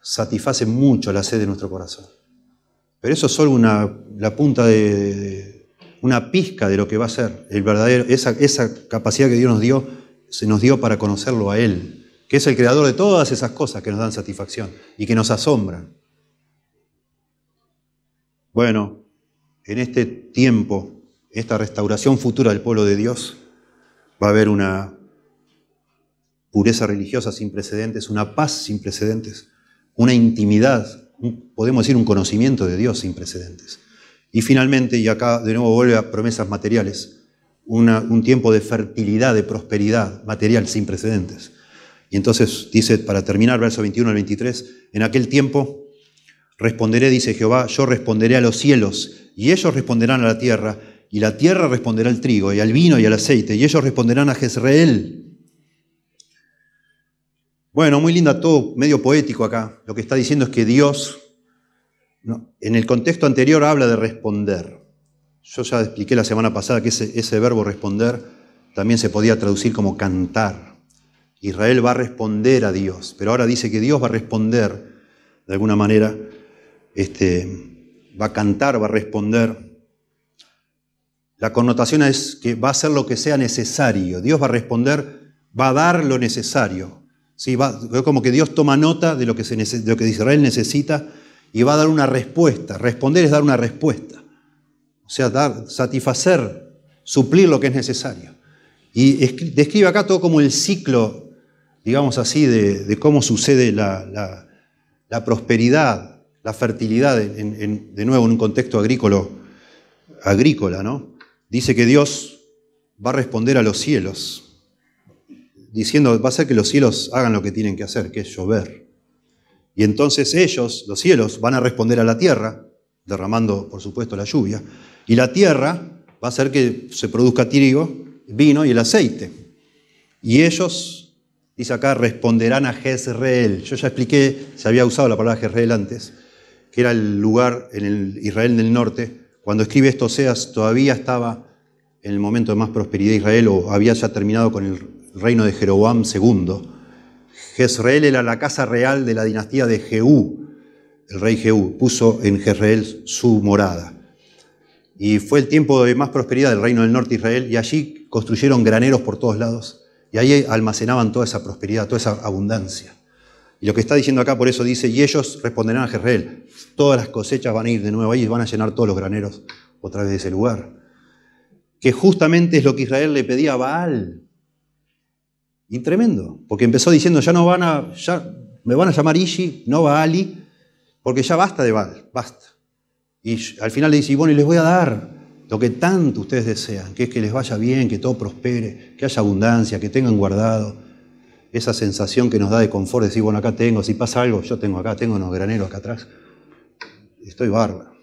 satisface mucho la sed de nuestro corazón. Pero eso es solo la punta una pizca de lo que va a ser el verdadero, esa capacidad que Dios se nos dio para conocerlo a Él, que es el creador de todas esas cosas que nos dan satisfacción y que nos asombran. Bueno, en este tiempo, esta restauración futura del pueblo de Dios, va a haber una pureza religiosa sin precedentes, una paz sin precedentes, una intimidad, podemos decir un conocimiento de Dios sin precedentes. Y finalmente, y acá de nuevo vuelve a promesas materiales, un tiempo de fertilidad, de prosperidad material sin precedentes. Y entonces dice, para terminar, verso 21 al 23, en aquel tiempo responderé, dice Jehová, yo responderé a los cielos, y ellos responderán a la tierra responderá al trigo, y al vino y al aceite, y ellos responderán a Jezreel. Bueno, muy linda, todo medio poético acá. Lo que está diciendo es que Dios, en el contexto anterior habla de responder. Yo ya expliqué la semana pasada que ese verbo responder también se podía traducir como cantar. Israel va a responder a Dios, pero ahora dice que Dios va a responder de alguna manera, va a cantar, va a responder. La connotación es que va a hacer lo que sea necesario. Dios va a responder, va a dar lo necesario. ¿Sí? Como que Dios toma nota de lo que Israel necesita y va a dar una respuesta. Responder es dar una respuesta. O sea, dar, satisfacer, suplir lo que es necesario. Y describe acá todo como el ciclo, digamos así, de cómo sucede la prosperidad, la fertilidad, de nuevo en un contexto agrícola, ¿no? Dice que Dios va a responder a los cielos, diciendo, va a hacer que los cielos hagan lo que tienen que hacer, que es llover. Y entonces ellos, los cielos, van a responder a la tierra, derramando, por supuesto, la lluvia, y la tierra va a hacer que se produzca trigo, vino y el aceite. Y ellos, dice acá, responderán a Jezreel. Yo ya expliqué, se había usado la palabra Jezreel antes, que era el lugar en el Israel del norte. Cuando escribe esto, Oseas todavía estaba en el momento de más prosperidad de Israel, o había ya terminado con el reino de Jeroboam II. Jezreel era la casa real de la dinastía de Jehú. El rey Jehú puso en Jezreel su morada. Y fue el tiempo de más prosperidad del reino del norte de Israel, y allí construyeron graneros por todos lados, y ahí almacenaban toda esa prosperidad, toda esa abundancia. Y lo que está diciendo acá, por eso dice, y ellos responderán a Jezreel. Todas las cosechas van a ir de nuevo ahí y van a llenar todos los graneros otra vez de ese lugar. Que justamente es lo que Israel le pedía a Baal. Y tremendo, porque empezó diciendo, ya me van a llamar Ishi, no Baali, porque ya basta de Baal, basta. Y al final le dice, y bueno, y les voy a dar lo que tanto ustedes desean, que es que les vaya bien, que todo prospere, que haya abundancia, que tengan guardado. Esa sensación que nos da de confort, de decir, bueno, acá tengo, si pasa algo, yo tengo acá, tengo unos graneros acá atrás. Estoy bárbaro.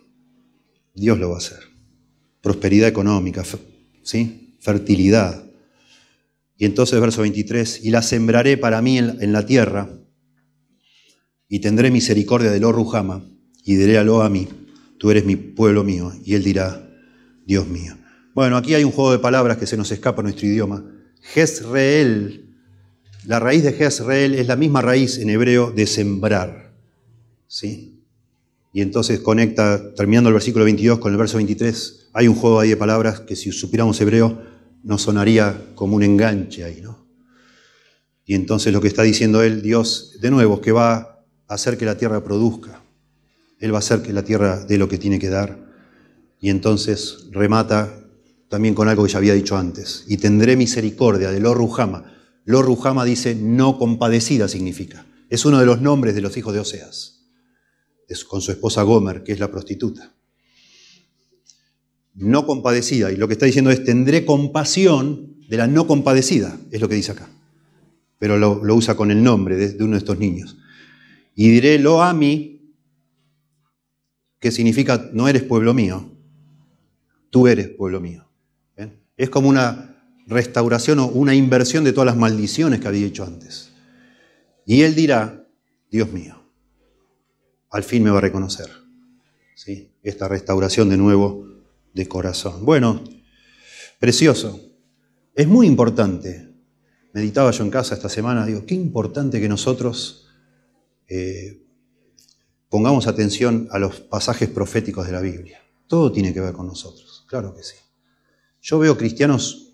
Dios lo va a hacer. Prosperidad económica, ¿sí? Fertilidad. Y entonces, verso 23, y la sembraré para mí en la tierra, y tendré misericordia de Lo Ruhama, y diré a Lo Ammi, tú eres mi pueblo mío, y él dirá, Dios mío. Bueno, aquí hay un juego de palabras que se nos escapa a nuestro idioma. Jezreel, la raíz de Jezreel es la misma raíz en hebreo de sembrar, ¿sí? Y entonces conecta, terminando el versículo 22 con el verso 23, hay un juego ahí de palabras que si supiéramos hebreo nos sonaría como un enganche ahí, ¿no? Y entonces lo que está diciendo él, Dios, de nuevo, que va a hacer que la tierra produzca. Él va a hacer que la tierra dé lo que tiene que dar. Y entonces remata también con algo que ya había dicho antes. Y tendré misericordia de Lo Ruhama. Lo Ruhama dice no compadecida significa. Es uno de los nombres de los hijos de Oseas. Es con su esposa Gomer, que es la prostituta. No compadecida. Y lo que está diciendo es tendré compasión de la no compadecida. Es lo que dice acá. Pero lo usa con el nombre de uno de estos niños. Y diré Lo Ammi, que significa no eres pueblo mío, tú eres pueblo mío. ¿Ven? Es como una restauración o una inversión de todas las maldiciones que había hecho antes. Y él dirá, Dios mío, al fin me va a reconocer, ¿sí? Esta restauración de nuevo de corazón. Bueno, precioso. Es muy importante. Meditaba yo en casa esta semana, digo, qué importante que nosotros pongamos atención a los pasajes proféticos de la Biblia. Todo tiene que ver con nosotros, claro que sí. Yo veo cristianos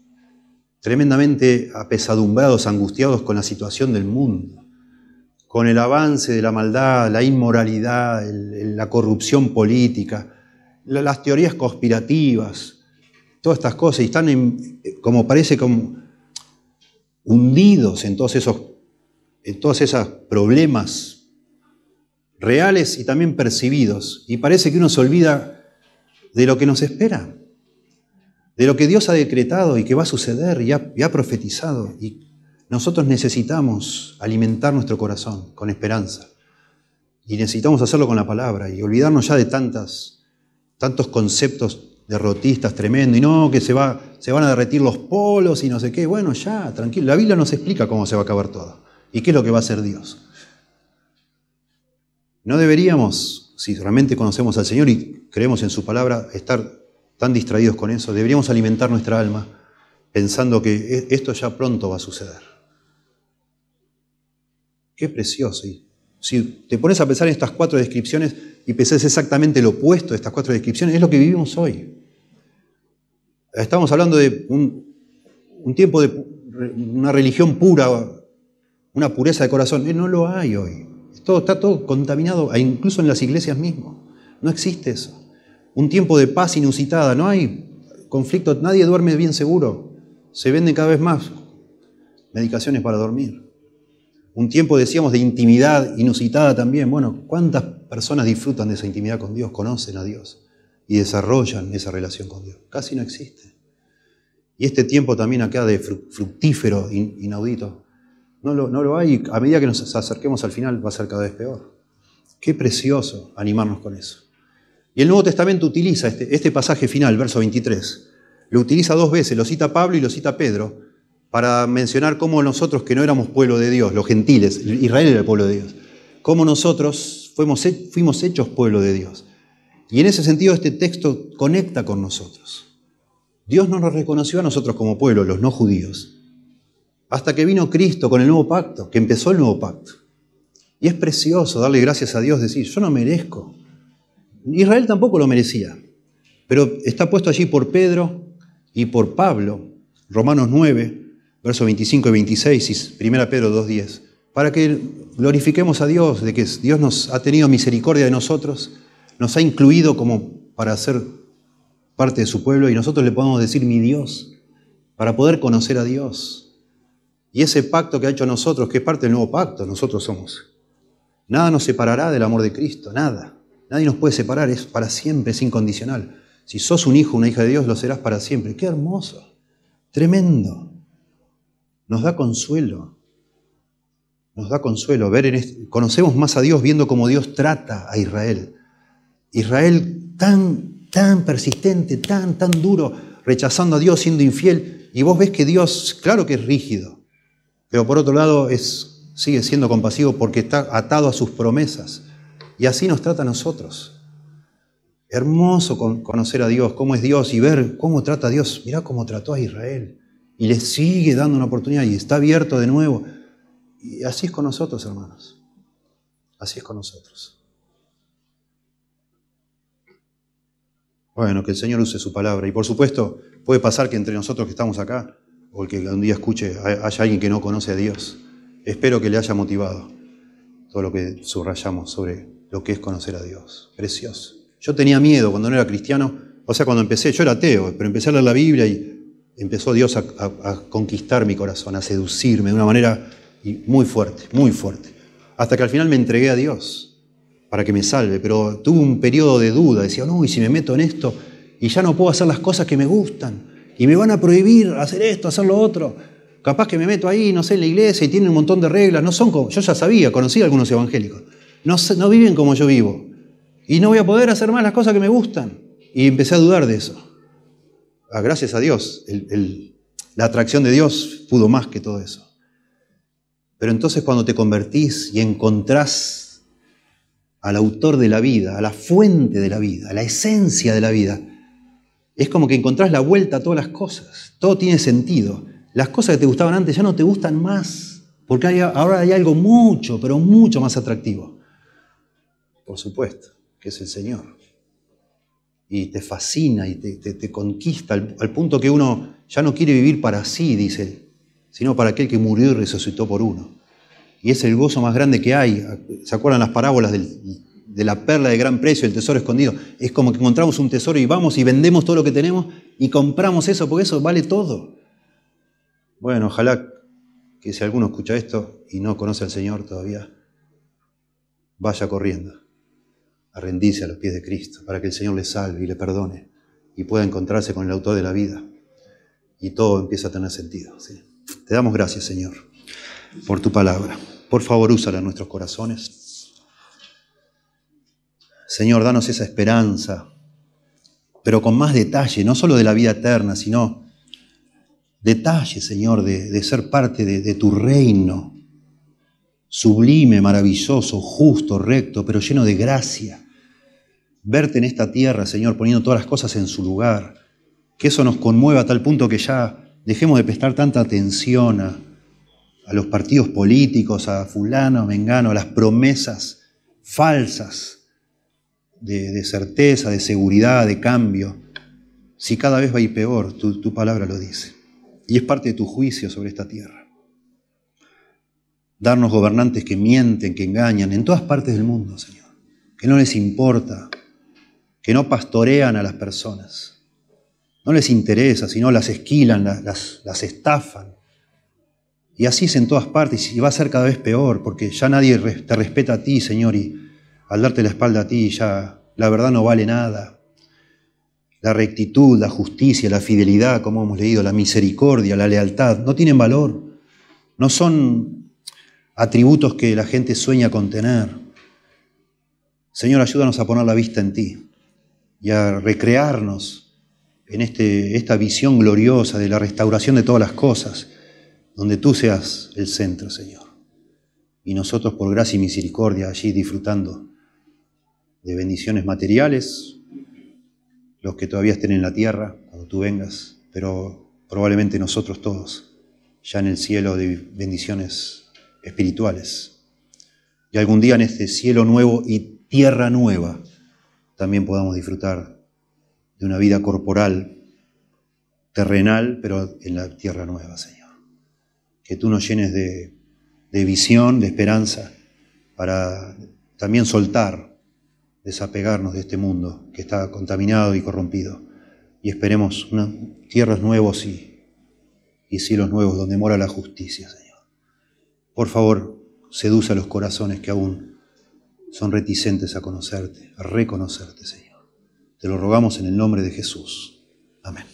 tremendamente apesadumbrados, angustiados con la situación del mundo, con el avance de la maldad, la inmoralidad, la corrupción política, las teorías conspirativas, todas estas cosas, y están como parece como hundidos en todos esos problemas reales y también percibidos. Y parece que uno se olvida de lo que nos espera, de lo que Dios ha decretado y que va a suceder y ha profetizado. Y nosotros necesitamos alimentar nuestro corazón con esperanza. Y necesitamos hacerlo con la palabra y olvidarnos ya de tantos conceptos derrotistas tremendos. Y no, que se van a derretir los polos y no sé qué. Bueno, ya, tranquilo. La Biblia nos explica cómo se va a acabar todo y qué es lo que va a hacer Dios. No deberíamos, si realmente conocemos al Señor y creemos en su palabra, estar tan distraídos con eso. Deberíamos alimentar nuestra alma pensando que esto ya pronto va a suceder. Qué precioso. Y si te pones a pensar en estas 4 descripciones y pensás exactamente lo opuesto de estas 4 descripciones, es lo que vivimos hoy. Estamos hablando de un tiempo de una religión pura, una pureza de corazón. No lo hay hoy. Está todo contaminado, incluso en las iglesias mismas. No existe eso. Un tiempo de paz inusitada, no hay conflicto, nadie duerme bien seguro. Se venden cada vez más medicaciones para dormir. Un tiempo, decíamos, de intimidad inusitada también. Bueno, ¿cuántas personas disfrutan de esa intimidad con Dios, conocen a Dios y desarrollan esa relación con Dios? Casi no existe. Y este tiempo también acá de fructífero, inaudito, no lo hay. A medida que nos acerquemos al final va a ser cada vez peor. Qué precioso animarnos con eso. Y el Nuevo Testamento utiliza este pasaje final, verso 23. Lo utiliza dos veces, lo cita Pablo y lo cita Pedro, para mencionar cómo nosotros, que no éramos pueblo de Dios, los gentiles, Israel era el pueblo de Dios, cómo nosotros fuimos hechos pueblo de Dios. Y en ese sentido este texto conecta con nosotros. Dios no nos reconoció a nosotros como pueblo, los no judíos, hasta que vino Cristo con el nuevo pacto, que empezó el nuevo pacto. Y es precioso darle gracias a Dios, decir, yo no merezco. Israel tampoco lo merecía, pero está puesto allí por Pedro y por Pablo, Romanos 9, versos 25 y 26, y 1 Pedro 2:10, para que glorifiquemos a Dios, de que Dios nos ha tenido misericordia de nosotros, nos ha incluido como para ser parte de su pueblo, y nosotros le podemos decir mi Dios, para poder conocer a Dios. Y ese pacto que ha hecho a nosotros, que es parte del nuevo pacto, nosotros somos. Nada nos separará del amor de Cristo, nada. Nadie nos puede separar, es para siempre, es incondicional. Si sos un hijo, una hija de Dios, lo serás para siempre. ¡Qué hermoso! Tremendo. Nos da consuelo. Nos da consuelo conocemos más a Dios viendo cómo Dios trata a Israel. Israel tan persistente, tan duro, rechazando a Dios, siendo infiel. Y vos ves que Dios, claro que es rígido, pero por otro lado sigue siendo compasivo porque está atado a sus promesas. Y así nos trata a nosotros. Hermoso conocer a Dios, cómo es Dios y ver cómo trata a Dios. Mirá cómo trató a Israel. Y le sigue dando una oportunidad y está abierto de nuevo. Y así es con nosotros, hermanos. Así es con nosotros. Bueno, que el Señor use su palabra. Y por supuesto, puede pasar que entre nosotros que estamos acá, o el que un día escuche, haya alguien que no conoce a Dios. Espero que le haya motivado todo lo que subrayamos sobre lo que es conocer a Dios. Precioso. Yo tenía miedo cuando no era cristiano, o sea, cuando empecé, yo era ateo, pero empecé a leer la Biblia y empezó Dios a conquistar mi corazón, a seducirme de una manera muy fuerte, hasta que al final me entregué a Dios para que me salve, pero tuve un periodo de duda, decía, no, y si me meto en esto y ya no puedo hacer las cosas que me gustan, y me van a prohibir hacer esto, hacer lo otro, capaz que me meto ahí, no sé, en la iglesia y tienen un montón de reglas, no son como, yo ya sabía, conocí a algunos evangélicos, no viven como yo vivo, y no voy a poder hacer más las cosas que me gustan, y empecé a dudar de eso. Gracias a Dios, la atracción de Dios pudo más que todo eso. Pero entonces cuando te convertís y encontrás al autor de la vida, a la fuente de la vida, a la esencia de la vida, es como que encontrás la vuelta a todas las cosas. Todo tiene sentido. Las cosas que te gustaban antes ya no te gustan más, porque ahora hay algo mucho, pero mucho más atractivo. Por supuesto, que es el Señor. Y te fascina y te conquista al punto que uno ya no quiere vivir para sí, dice, sino para aquel que murió y resucitó por uno. Y es el gozo más grande que hay. ¿Se acuerdan las parábolas de la perla de gran precio, el tesoro escondido? Es como que encontramos un tesoro y vamos y vendemos todo lo que tenemos y compramos eso, porque eso vale todo. Bueno, ojalá que si alguno escucha esto y no conoce al Señor todavía, vaya corriendo a rendirse a los pies de Cristo, para que el Señor le salve y le perdone y pueda encontrarse con el autor de la vida y todo empieza a tener sentido. ¿Sí? Te damos gracias, Señor, por tu palabra. Por favor, úsala en nuestros corazones. Señor, danos esa esperanza, pero con más detalle, no solo de la vida eterna, sino detalle, Señor, de ser parte de tu reino, sublime, maravilloso, justo, recto, pero lleno de gracia. Verte en esta tierra, Señor, poniendo todas las cosas en su lugar. Que eso nos conmueva a tal punto que ya dejemos de prestar tanta atención a los partidos políticos, a fulano, a mengano, a las promesas falsas de certeza, de seguridad, de cambio. Si cada vez va a ir peor, tu palabra lo dice. Y es parte de tu juicio sobre esta tierra. Darnos gobernantes que mienten, que engañan en todas partes del mundo, Señor. Que no les importa que no pastorean a las personas. No les interesa, sino las esquilan, las estafan. Y así es en todas partes, y va a ser cada vez peor, porque ya nadie te respeta a ti, Señor, y al darte la espalda a ti ya la verdad no vale nada. La rectitud, la justicia, la fidelidad, como hemos leído, la misericordia, la lealtad, no tienen valor. No son atributos que la gente sueña con tener. Señor, ayúdanos a poner la vista en ti y a recrearnos en esta visión gloriosa de la restauración de todas las cosas, donde tú seas el centro, Señor. Y nosotros, por gracia y misericordia, allí disfrutando de bendiciones materiales, los que todavía estén en la tierra, cuando tú vengas, pero probablemente nosotros todos, ya en el cielo de bendiciones espirituales. Y algún día en este cielo nuevo y tierra nueva, también podamos disfrutar de una vida corporal, terrenal, pero en la tierra nueva, Señor. Que tú nos llenes de visión, de esperanza, para también soltar, desapegarnos de este mundo que está contaminado y corrompido. Y esperemos tierras nuevos y cielos nuevos donde mora la justicia, Señor. Por favor, seduce a los corazones que aún son reticentes a conocerte, a reconocerte, Señor. Te lo rogamos en el nombre de Jesús. Amén.